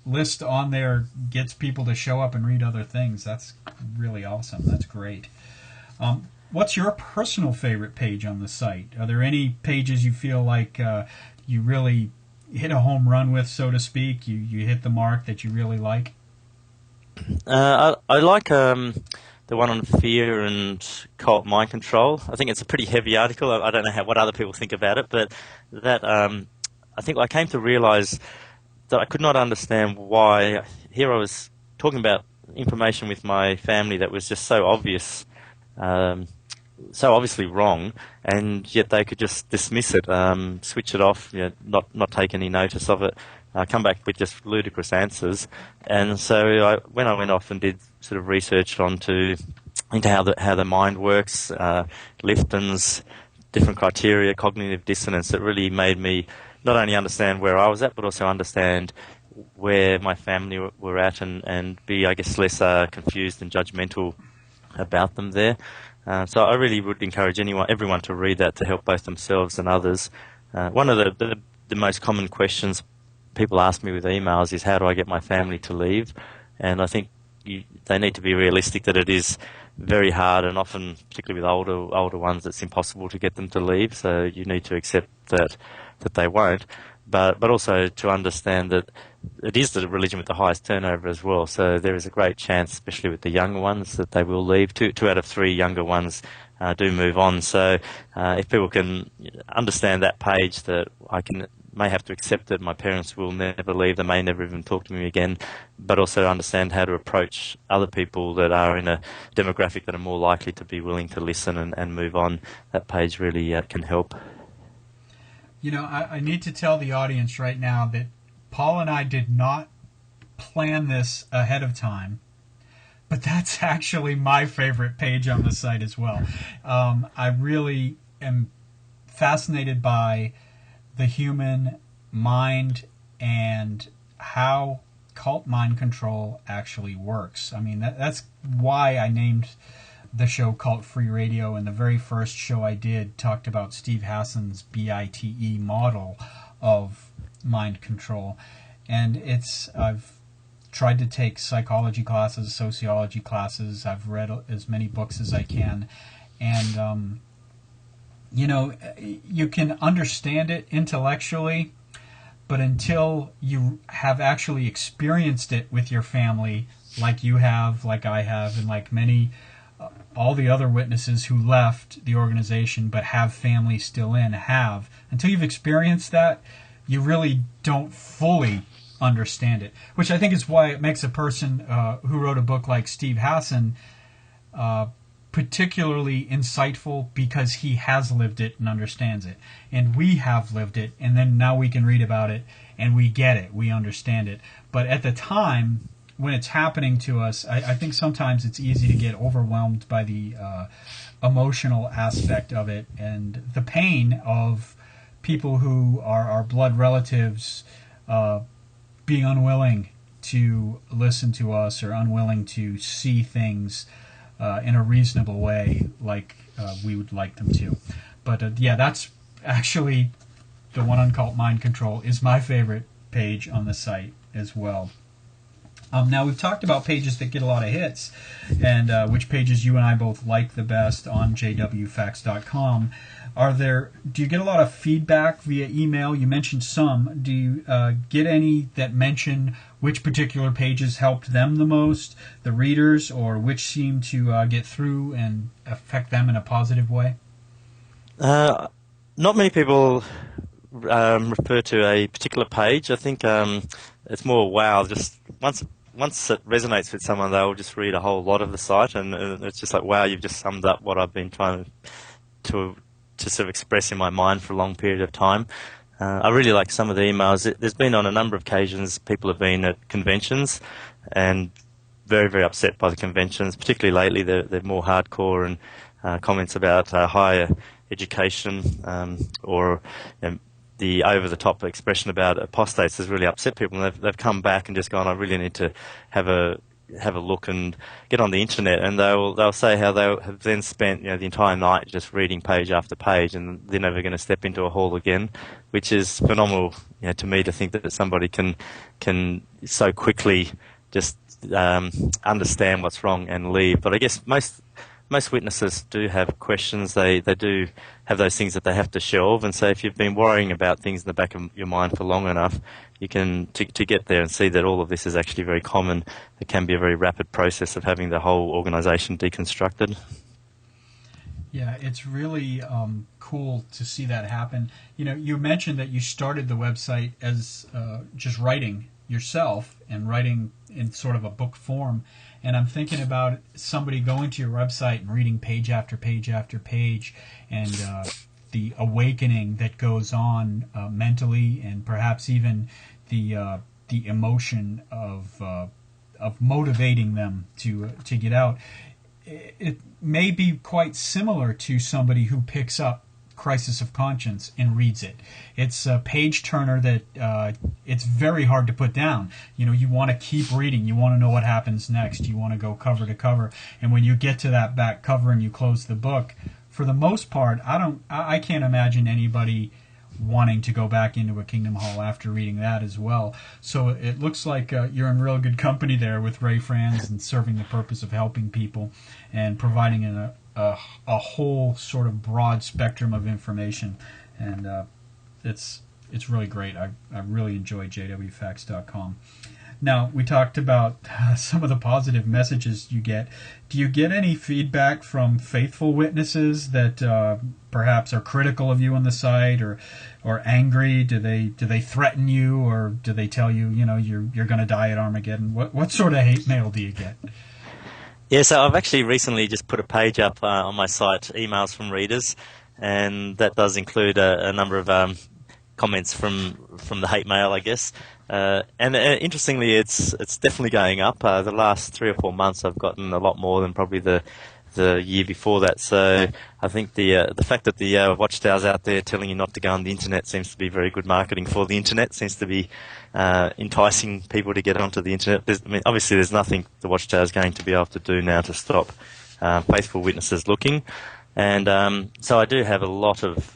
list on there gets people to show up and read other things, that's really awesome. That's great. What's your personal favorite page on the site? Are there any pages you feel like you really hit a home run with, so to speak? You hit the mark that you really like? I like the one on fear and cult mind control. I think it's a pretty heavy article. I don't know what other people think about it, but that I think I came to realize that I could not understand why. Here I was talking about information with my family that was just so obvious, so obviously wrong, and yet they could just dismiss it, switch it off, not take any notice of it, come back with just ludicrous answers. And so when I went off and did sort of research into how the mind works, Lifton's different criteria, cognitive dissonance, it really made me not only understand where I was at, but also understand where my family were at, and be, I guess, less confused and judgmental about them there. So I really would encourage everyone to read that to help both themselves and others. One of the most common questions people ask me with emails is, how do I get my family to leave? And I think they need to be realistic that it is very hard, and often, particularly with older ones, it's impossible to get them to leave. So you need to accept that they won't, but also to understand that it is the religion with the highest turnover as well. So there is a great chance, especially with the younger ones, that they will leave. Two out of three younger ones do move on. So if people can understand that page, that may have to accept that my parents will never leave, they may never even talk to me again, but also understand how to approach other people that are in a demographic that are more likely to be willing to listen and move on. That page really can help. You know, I need to tell the audience right now that Paul and I did not plan this ahead of time, but that's actually my favorite page on the site as well. I really am fascinated by the human mind and how cult mind control actually works. I mean, that's why I named the show Cult Free Radio, and the very first show I did talked about Steve Hassan's BITE model of mind control. And I've tried to take psychology classes, sociology classes, I've read as many books as I can, and you know, you can understand it intellectually, but until you have actually experienced it with your family, like you have, like I have, and like many, all the other witnesses who left the organization but have family still until you've experienced that, you really don't fully understand it, which I think is why it makes a person who wrote a book like Steve Hassan particularly insightful, because he has lived it and understands it, and we have lived it, and then now we can read about it and we get it, we understand it. But at the time when it's happening to us, I think sometimes it's easy to get overwhelmed by the emotional aspect of it and the pain of people who are our blood relatives being unwilling to listen to us or unwilling to see things in a reasonable way like we would like them to. But yeah, that's actually the one on cult mind control is my favorite page on the site as well. Now, we've talked about pages that get a lot of hits, and which pages you and I both like the best on jwfacts.com. Do you get a lot of feedback via email? You mentioned some. Do you get any that mention which particular pages helped them the most, the readers, or which seem to get through and affect them in a positive way? Not many people refer to a particular page. I think it's more, wow, just once it resonates with someone, they'll just read a whole lot of the site, and it's just like, wow, you've just summed up what I've been trying to sort of express in my mind for a long period of time. I really like some of the emails. There's been on a number of occasions people have been at conventions and very, very upset by the conventions, particularly lately. They're more hardcore, and comments about higher education or the over-the-top expression about apostates has really upset people, and they've come back and just gone, I really need to have a look and get on the internet, and they'll say how they have then spent the entire night just reading page after page, and they're never going to step into a hall again, which is phenomenal to me, to think that somebody can so quickly just understand what's wrong and leave. But I guess most witnesses do have questions. They do have those things that they have to shelve, and so if you've been worrying about things in the back of your mind for long enough, you can to get there and see that all of this is actually very common. It can be a very rapid process of having the whole organisation deconstructed. Yeah, it's really cool to see that happen. You mentioned that you started the website as just writing yourself and writing in sort of a book form. And I'm thinking about somebody going to your website and reading page after page after page, and the awakening that goes on mentally, and perhaps even the emotion of motivating them to get out. It may be quite similar to somebody who picks up crisis of conscience and reads it. It's a page turner that it's very hard to put down. You want to keep reading. You want to know what happens next. You want to go cover to cover. And when you get to that back cover and you close the book, for the most part, I can't imagine anybody wanting to go back into a Kingdom Hall after reading that as well. So it looks like you're in real good company there with Ray Franz and serving the purpose of helping people and providing a whole sort of broad spectrum of information. And it's really great. I really enjoy jwfacts.com. Now, we talked about some of the positive messages you get. Do you get any feedback from faithful witnesses that perhaps are critical of you on the site or angry? Do they threaten you, or do they tell you, you're going to die at Armageddon? What sort of hate mail do you get? Yeah, so I've actually recently just put a page up on my site, emails from readers, and that does include a number of comments from the hate mail, I guess. And interestingly, it's definitely going up. The last 3 or 4 months, I've gotten a lot more than probably the year before that. So I think the fact that the watchtowers out there telling you not to go on the internet seems to be very good marketing for the internet. Seems to be enticing people to get onto the internet. Obviously, there's nothing the watchtower is going to be able to do now to stop faithful witnesses looking. And so I do have a lot of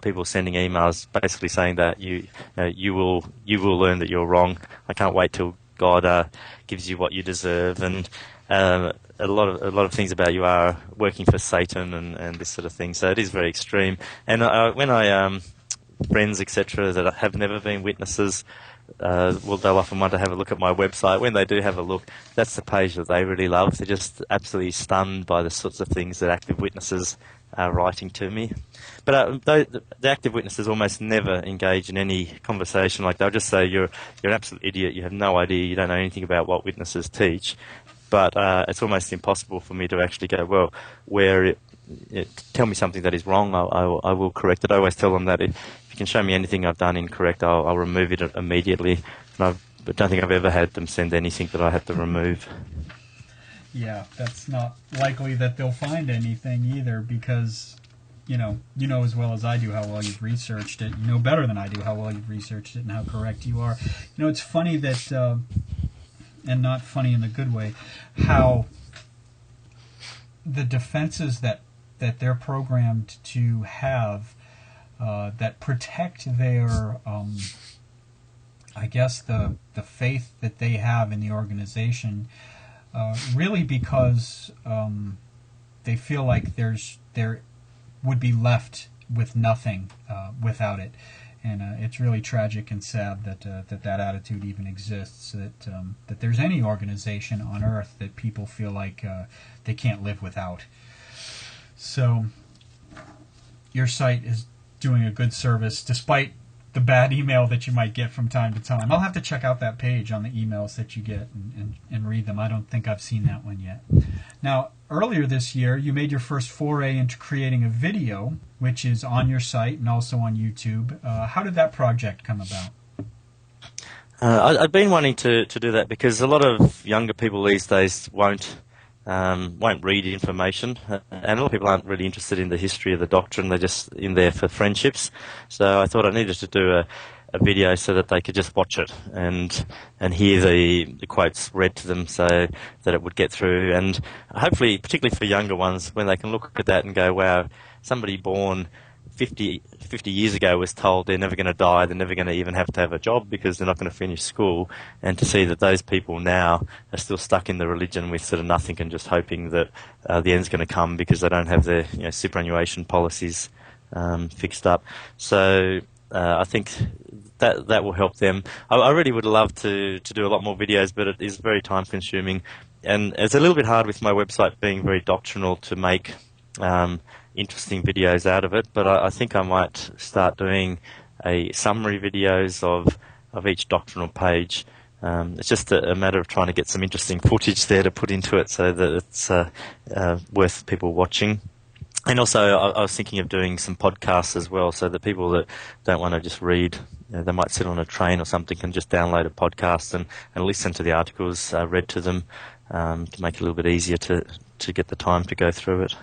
people sending emails basically saying that you will learn that you're wrong. I can't wait till God gives you what you deserve, and a lot of things about you are working for Satan and this sort of thing. So it is very extreme. And when I friends etc. that have never been witnesses, they'll often want to have a look at my website. When they do have a look, that's the page that they really love. They're just absolutely stunned by the sorts of things that active witnesses are writing to me. But the active witnesses almost never engage in any conversation. Like, they'll just say, you're an absolute idiot, you have no idea, you don't know anything about what witnesses teach. But it's almost impossible for me to actually go, well, tell me something that is wrong, I will correct it. I always tell them that if you can show me anything I've done incorrect, I'll remove it immediately. And I don't think I've ever had them send anything that I have to remove. Yeah, that's not likely that they'll find anything either, because you know as well as I do how well you've researched it. You know better than I do how well you've researched it and how correct you are. It's funny that, and not funny in the good way, how the defenses that they're programmed to have that protect their, I guess, the faith that they have in the organization, really because they feel like there would be left with nothing without it. And it's really tragic and sad that attitude even exists, that there's any organization on earth that people feel like they can't live without. So your site is doing a good service, despite the bad email that you might get from time to time. I'll have to check out that page on the emails that you get and read them. I don't think I've seen that one yet. Now, earlier this year, you made your first foray into creating a video, which is on your site and also on YouTube. How did that project come about? I've been wanting to do that because a lot of younger people these days won't read information, and a lot of people aren't really interested in the history of the doctrine. They're just in there for friendships. So I thought I needed to do a video so that they could just watch it and hear the quotes read to them, so that it would get through. And hopefully, particularly for younger ones, when they can look at that and go, wow, somebody born 50 years ago was told they're never going to die, they're never going to even have to have a job because they're not going to finish school, and to see that those people now are still stuck in the religion with sort of nothing and just hoping that the end's going to come because they don't have their superannuation policies fixed up. So I think that will help them. I really would love to do a lot more videos, but it is very time consuming, and it's a little bit hard with my website being very doctrinal to make interesting videos out of it. But I think I might start doing a summary videos of each doctrinal page. It's just a matter of trying to get some interesting footage there to put into it so that it's worth people watching. And also, I was thinking of doing some podcasts as well, so that people that don't want to just read, they might sit on a train or something and just download a podcast and listen to the articles read to them, to make it a little bit easier to get the time to go through it.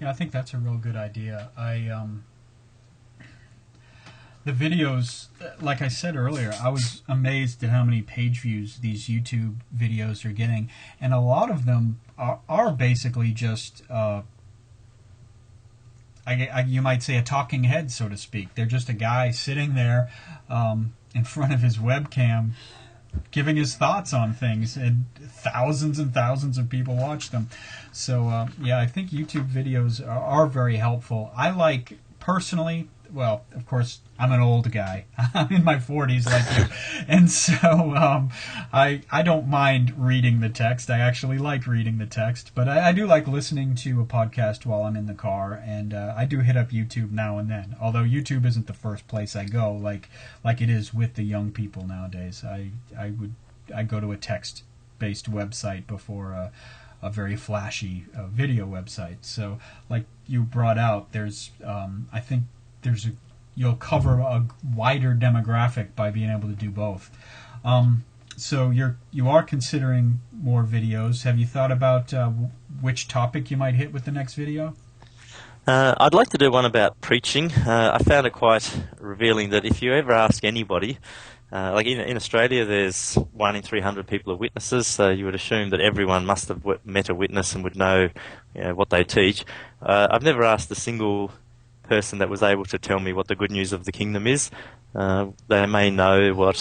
Yeah, I think that's a real good idea. The videos, like I said earlier, I was amazed at how many page views these YouTube videos are getting, and a lot of them are basically just, you might say, a talking head, so to speak. They're just a guy sitting there in front of his webcam, giving his thoughts on things, and thousands of people watch them. So, yeah, I think YouTube videos are very helpful. I like, personally, well, of course, I'm an old guy. I'm in my 40s like you. And so I don't mind reading the text. I actually like reading the text. But I do like listening to a podcast while I'm in the car. And I do hit up YouTube now and then. Although YouTube isn't the first place I go, like it is with the young people nowadays. I go to a text-based website before a very flashy video website. So, like you brought out, there's I think you'll cover a wider demographic by being able to do both. So you are considering more videos. Have you thought about which topic you might hit with the next video? I'd like to do one about preaching. I found it quite revealing that if you ever ask anybody, like in Australia, there's 1 in 300 people are witnesses, so you would assume that everyone must have met a witness and would know, what they teach. I've never asked a single person that was able to tell me what the good news of the kingdom is. They may know what,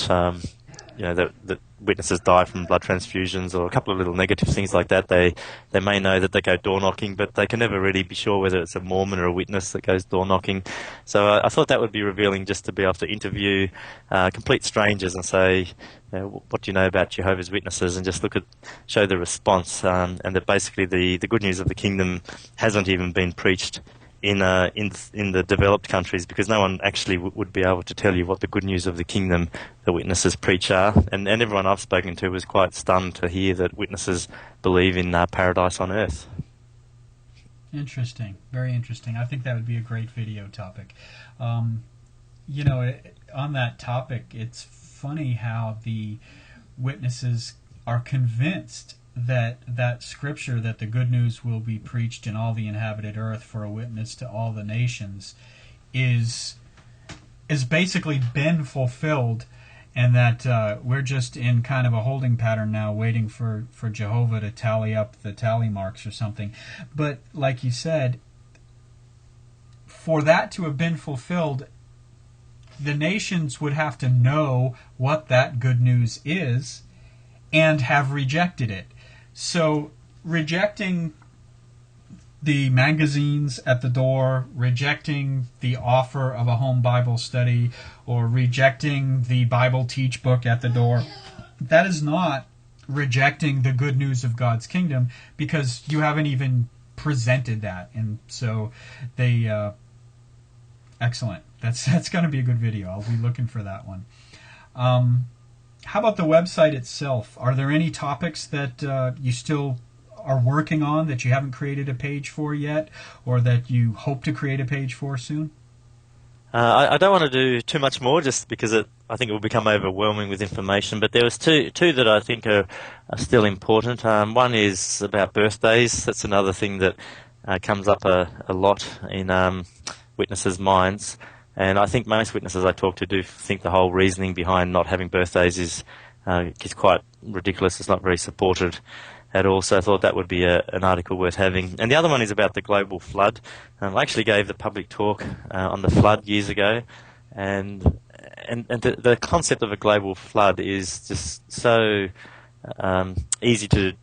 that witnesses die from blood transfusions or a couple of little negative things like that. They may know that they go door knocking, but they can never really be sure whether it's a Mormon or a witness that goes door knocking. So I thought that would be revealing, just to be able to interview complete strangers and say, what do you know about Jehovah's Witnesses, and just show the response, and that basically the good news of the kingdom hasn't even been preached in the developed countries, because no one actually would be able to tell you what the good news of the kingdom the witnesses preach are. And everyone I've spoken to was quite stunned to hear that witnesses believe in paradise on earth. Interesting. Very interesting. I think that would be a great video topic. On that topic, it's funny how the witnesses are convinced that scripture, that the good news will be preached in all the inhabited earth for a witness to all the nations, is basically been fulfilled, and that we're just in kind of a holding pattern now, waiting for Jehovah to tally up the tally marks or something. But like you said, for that to have been fulfilled, the nations would have to know what that good news is and have rejected it. So rejecting the magazines at the door, rejecting the offer of a home Bible study, or rejecting the Bible teach book at the door, that is not rejecting the good news of God's kingdom, because you haven't even presented that. And so they excellent. That's going to be a good video. I'll be looking for that one. How about the website itself? Are there any topics that you still are working on that you haven't created a page for yet, or that you hope to create a page for soon? I don't want to do too much more, just because I think it will become overwhelming with information. But there was two that I think are still important. One is about birthdays. That's another thing that comes up a lot in witnesses' minds. And I think most witnesses I talk to do think the whole reasoning behind not having birthdays is quite ridiculous. It's not very supported at all. So I thought that would be an article worth having. And the other one is about the global flood. I actually gave the public talk on the flood years ago, and the concept of a global flood is just so easy to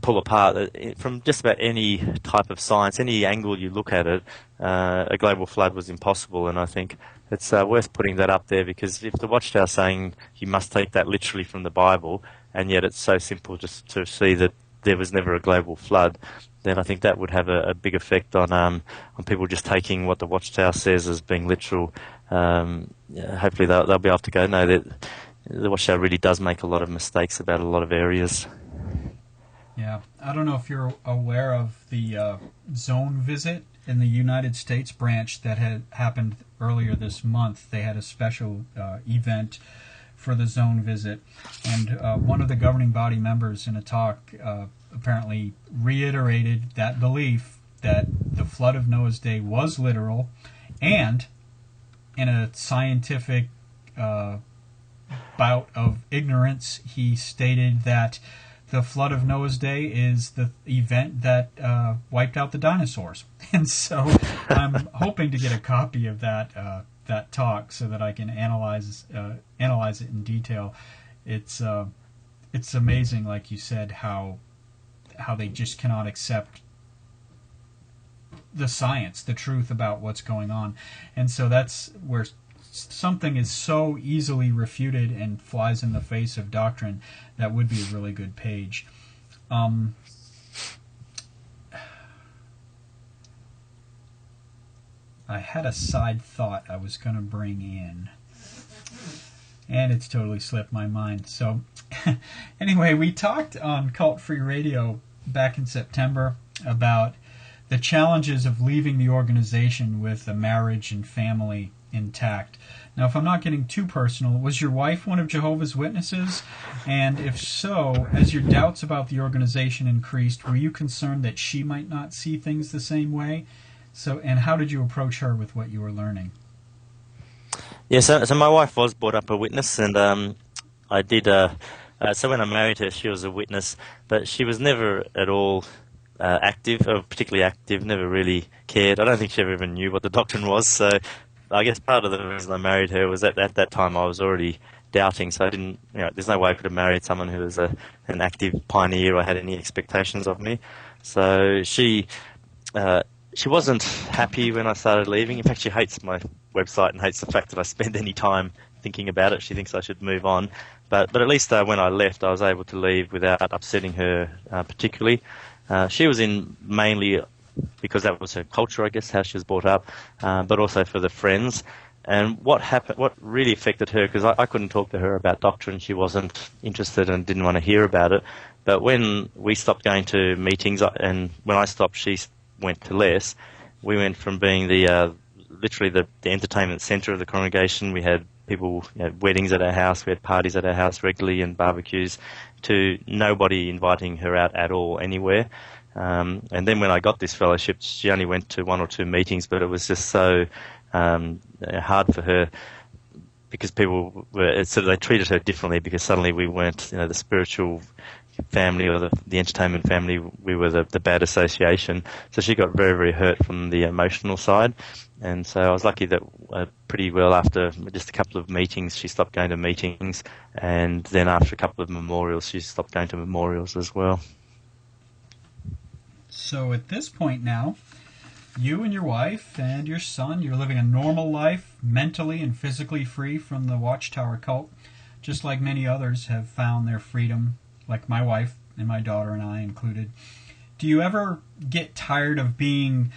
pull apart from just about any type of science, any angle you look at it. A global flood was impossible, and I think it's worth putting that up there, because if the Watchtower is saying you must take that literally from the Bible, and yet it's so simple just to see that there was never a global flood, then I think that would have a big effect on people just taking what the Watchtower says as being literal. Hopefully they'll be able to go, no, that the Watchtower really does make a lot of mistakes about a lot of areas. Yeah, I don't know if you're aware of the zone visit in the United States branch that had happened earlier this month. They had a special event for the zone visit, and one of the governing body members in a talk apparently reiterated that belief that the flood of Noah's day was literal, and in a scientific bout of ignorance, he stated that the flood of Noah's day is the event that wiped out the dinosaurs. And so I'm hoping to get a copy of that talk so that I can analyze it in detail. It's amazing, like you said, how they just cannot accept the science, the truth about what's going on. And so that's where something is so easily refuted and flies in the face of doctrine. That would be a really good page. I had a side thought I was going to bring in, and it's totally slipped my mind. So anyway, we talked on Cult Free Radio back in September about the challenges of leaving the organization with a marriage and family intact. Now, if I'm not getting too personal, was your wife one of Jehovah's Witnesses? And if so, as your doubts about the organization increased, were you concerned that she might not see things the same way? So, and how did you approach her with what you were learning? Yeah, so my wife was brought up a witness, and I did. So when I married her, she was a witness, but she was never at all active, or particularly active. Never really cared. I don't think she ever even knew what the doctrine was. So I guess part of the reason I married her was that at that time I was already doubting. So I didn't. There's no way I could have married someone who was an active pioneer or had any expectations of me. So she wasn't happy when I started leaving. In fact, she hates my website and hates the fact that I spend any time thinking about it. She thinks I should move on. But at least when I left, I was able to leave without upsetting her particularly. She was in mainly because that was her culture, I guess, how she was brought up, but also for the friends. And what really affected her, because I couldn't talk to her about doctrine, she wasn't interested and didn't want to hear about it. But when we stopped going to meetings, and when I stopped, she went to less. We went from being literally the entertainment centre of the congregation. We had people, weddings at our house, we had parties at our house regularly and barbecues, to nobody inviting her out at all anywhere. And then when I got this fellowship, she only went to 1 or 2 meetings, but it was just so hard for her because people were, they treated her differently because suddenly we weren't, the spiritual family or the entertainment family, we were the bad association. So she got very, very hurt from the emotional side. And so I was lucky that pretty well after just a couple of meetings, she stopped going to meetings. And then after a couple of memorials, she stopped going to memorials as well. So at this point now, you and your wife and your son, you're living a normal life, mentally and physically free from the Watchtower cult, just like many others have found their freedom, like my wife and my daughter and I included. Do you ever get tired of being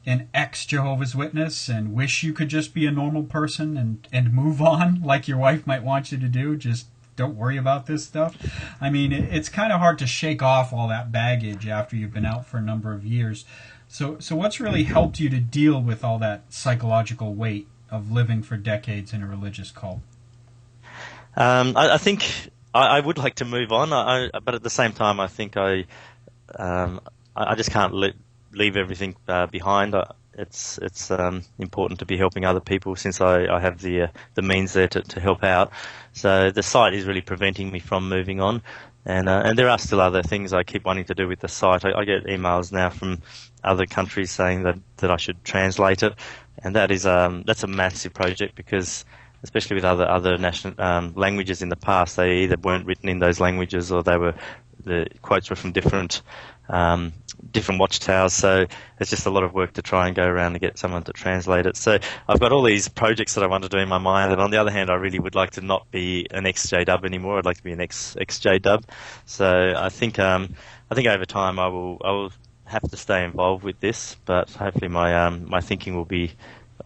an ex-Jehovah's Witness and wish you could just be a normal person and move on, like your wife might want you to do? Just don't worry about this stuff. I mean, it's kind of hard to shake off all that baggage after you've been out for a number of years. So what's really helped you to deal with all that psychological weight of living for decades in a religious cult? I think I would like to move on, but at the same time, I think I just can't leave everything behind. It's important to be helping other people since I have the means there to help out. So the site is really preventing me from moving on. And there are still other things I keep wanting to do with the site. I get emails now from other countries saying that I should translate it, and that's a massive project because, especially with other national languages in the past, they either weren't written in those languages or the quotes were from different watchtowers. So it's just a lot of work to try and go around and get someone to translate it. So I've got all these projects that I want to do in my mind, and on the other hand, I really would like to not be an ex-J-Dub anymore. I'd like to be an ex-J-Dub. So I think over time I will have to stay involved with this, but hopefully my thinking will be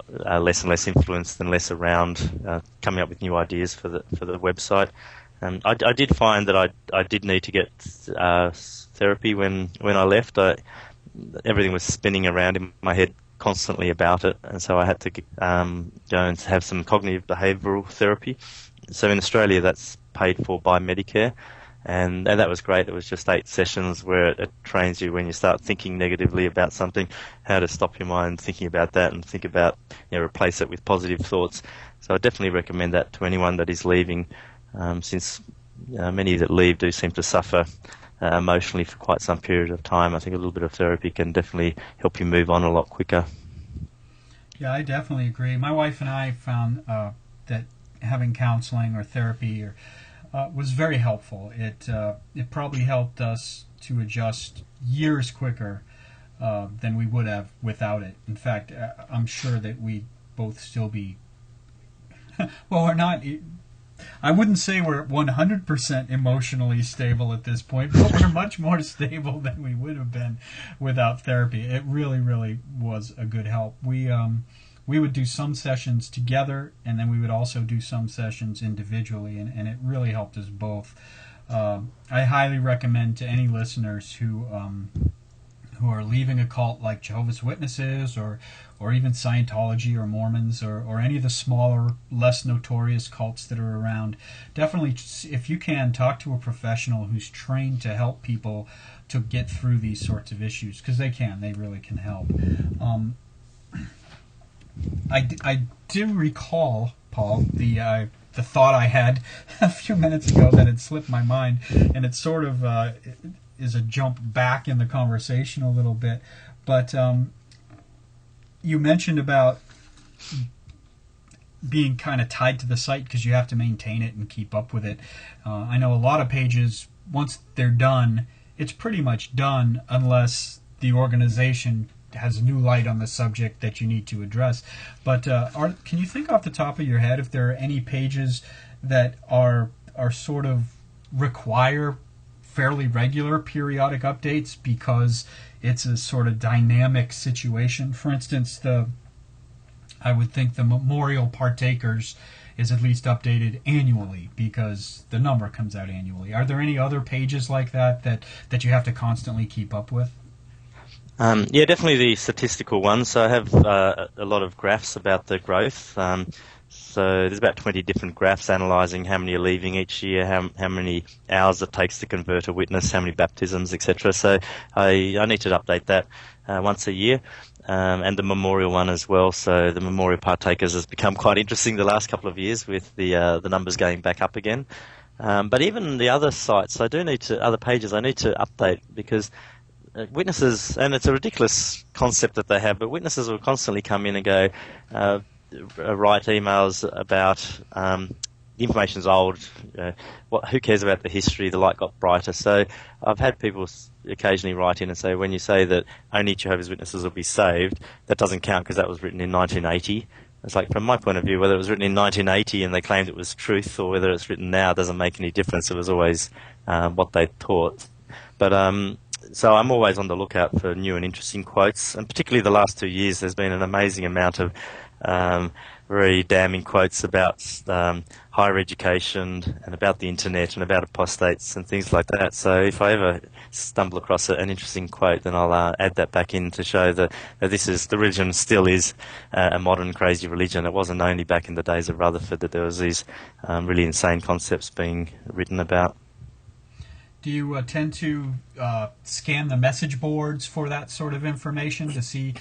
less and less influenced and less around coming up with new ideas for the website. I did find that I did need to get therapy when I left. Everything was spinning around in my head constantly about it, and so I had to go and have some cognitive behavioural therapy. So in Australia, that's paid for by Medicare, And that was great. It was just 8 sessions where it trains you when you start thinking negatively about something, how to stop your mind thinking about that and think about, replace it with positive thoughts. So I definitely recommend that to anyone that is leaving, since many that leave do seem to suffer emotionally for quite some period of time. I think a little bit of therapy can definitely help you move on a lot quicker. Yeah, I definitely agree. My wife and I found that having counseling or therapy was very helpful. It probably helped us to adjust years quicker than we would have without it. In fact, I'm sure that we'd both still be... well, we're not... I wouldn't say we're 100% emotionally stable at this point, but we're much more stable than we would have been without therapy. It really, really was a good help. We would do some sessions together, and then we would also do some sessions individually, and it really helped us both. I highly recommend to any listeners who are leaving a cult like Jehovah's Witnesses or even Scientology or Mormons or any of the smaller, less notorious cults that are around, definitely, if you can, talk to a professional who's trained to help people to get through these sorts of issues, because they really can help. I do recall, Paul, the thought I had a few minutes ago that had slipped my mind, and it sort of is a jump back in the conversation a little bit. But you mentioned about being kind of tied to the site because you have to maintain it and keep up with it. I know a lot of pages, once they're done, it's pretty much done unless the organization has a new light on the subject that you need to address. But can you think off the top of your head if there are any pages that are sort of require fairly regular periodic updates because it's a sort of dynamic situation? For instance, I would think the Memorial Partakers is at least updated annually because the number comes out annually. Are there any other pages like that you have to constantly keep up with? Yeah, definitely the statistical ones. So I have a lot of graphs about the growth. So there's about 20 different graphs analysing how many are leaving each year, how many hours it takes to convert a witness, how many baptisms, etc. So I need to update that once a year, and the memorial one as well. So the Memorial Partakers has become quite interesting the last couple of years with the numbers going back up again. But even the other sites, other pages I need to update because witnesses, and it's a ridiculous concept that they have, but witnesses will constantly come in and go, write emails about the information's old, who cares about the history, the light got brighter. So I've had people occasionally write in and say, when you say that only Jehovah's Witnesses will be saved, that doesn't count because that was written in 1980. It's like, from my point of view, whether it was written in 1980 and they claimed it was truth or whether it's written now doesn't make any difference. It was always what they taught. But so I'm always on the lookout for new and interesting quotes, and particularly the last 2 years there's been an amazing amount of very damning quotes about higher education and about the internet and about apostates and things like that. So if I ever stumble across an interesting quote, then I'll add that back in to show that the religion still is a modern crazy religion. It wasn't only back in the days of Rutherford that there was these really insane concepts being written about. Do you tend to scan the message boards for that sort of information to see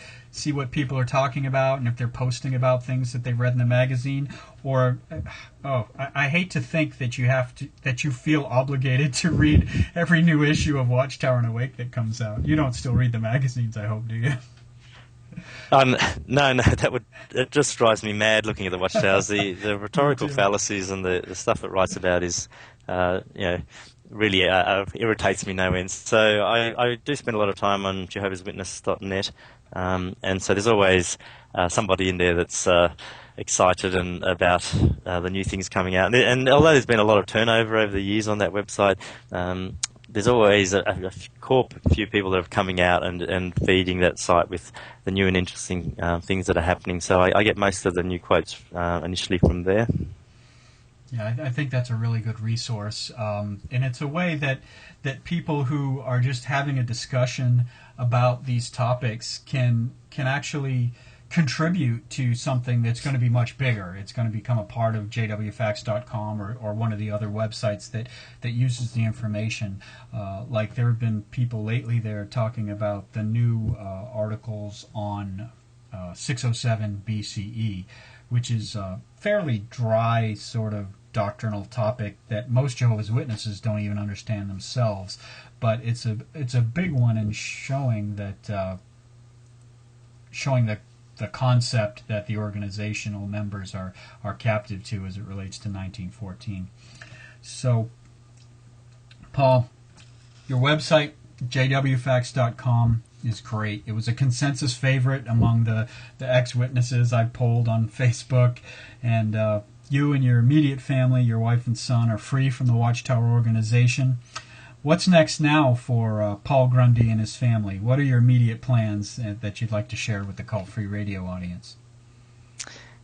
what people are talking about and if they're posting about things that they've read in the magazine? Or I hate to think that you feel obligated to read every new issue of Watchtower and Awake that comes out. You don't still read the magazines, I hope, do you? No, it just drives me mad looking at the Watchtowers. The rhetorical fallacies and the stuff it writes about is, really irritates me no end. So I do spend a lot of time on jehovahswitness.net, and so there's always somebody in there that's excited and about the new things coming out. And although there's been a lot of turnover over the years on that website, there's always a few people that are coming out and feeding that site with the new and interesting things that are happening. So I get most of the new quotes initially from there. Yeah, I think that's a really good resource, and it's a way that people who are just having a discussion about these topics can actually contribute to something that's going to be much bigger. It's going to become a part of jwfax.com or one of the other websites that uses the information. Like there have been people lately there talking about the new articles on 607 BCE, which is a fairly dry sort of doctrinal topic that most Jehovah's Witnesses don't even understand themselves. But it's a big one in showing that the concept that the organizational members are captive to as it relates to 1914. So, Paul, your website, jwfax.com, is great. It was a consensus favorite among the ex-witnesses I polled on Facebook, and you and your immediate family, your wife and son, are free from the Watchtower organization. What's next now for Paul Grundy and his family? What are your immediate plans that you'd like to share with the Cult Free Radio audience?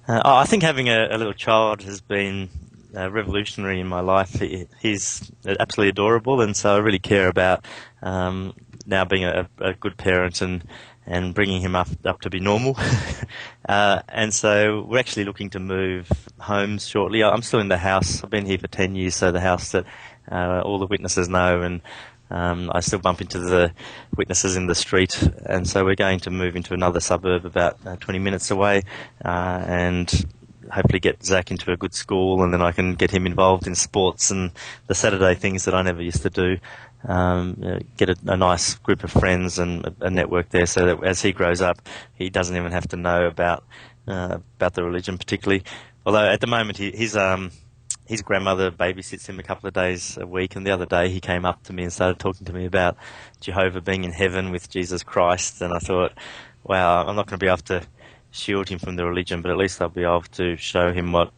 I think having a little child has been revolutionary in my life. He's absolutely adorable, and so I really care about now being a good parent and bringing him up to be normal. And so we're actually looking to move homes shortly. I'm still in the house. I've been here for 10 years, so the house that all the witnesses know, and I still bump into the witnesses in the street, and so we're going to move into another suburb about 20 minutes away, and hopefully get Zach into a good school, and then I can get him involved in sports and the Saturday things that I never used to do. Get a nice group of friends and a network there, so that as he grows up, he doesn't even have to know about the religion particularly. Although at the moment his grandmother babysits him a couple of days a week, and the other day he came up to me and started talking to me about Jehovah being in heaven with Jesus Christ, and I thought, wow, I'm not going to be able to shield him from the religion, but at least I'll be able to show him what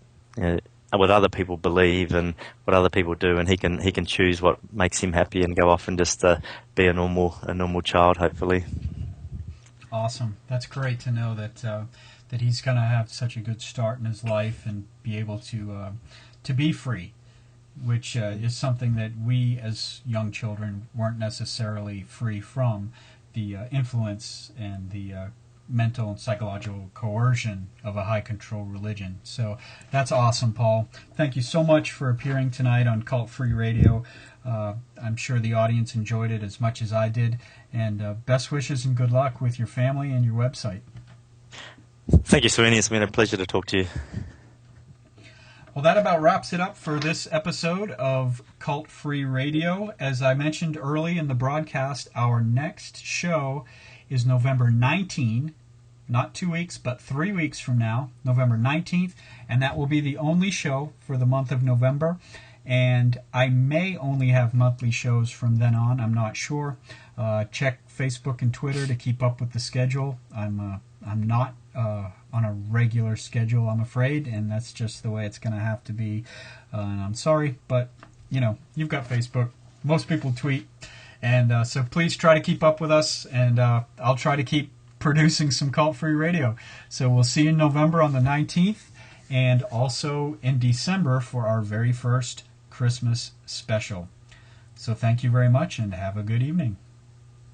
other people believe and what other people do, and he can choose what makes him happy and go off and just be a normal child, hopefully. Awesome. That's great to know that he's going to have such a good start in his life and be able to be free, which is something that we as young children weren't necessarily free from, the influence and the mental and psychological coercion of a high-control religion. So that's awesome, Paul. Thank you so much for appearing tonight on Cult Free Radio. I'm sure the audience enjoyed it as much as I did, and best wishes and good luck with your family and your website. Thank you, Sweeney. It's been a pleasure to talk to you. Well, that about wraps it up for this episode of Cult Free Radio. As I mentioned early in the broadcast, our next show is November 19, not 2 weeks, but 3 weeks from now, November 19th, and that will be the only show for the month of November, and I may only have monthly shows from then on. I'm not sure. Check Facebook and Twitter to keep up with the schedule. I'm not on a regular schedule, I'm afraid, and that's just the way it's going to have to be. And I'm sorry, but you've got Facebook. Most people tweet. And so please try to keep up with us, and I'll try to keep producing some Cult Free Radio. So we'll see you in November on the 19th, and also in December for our very first Christmas special. So thank you very much, and have a good evening.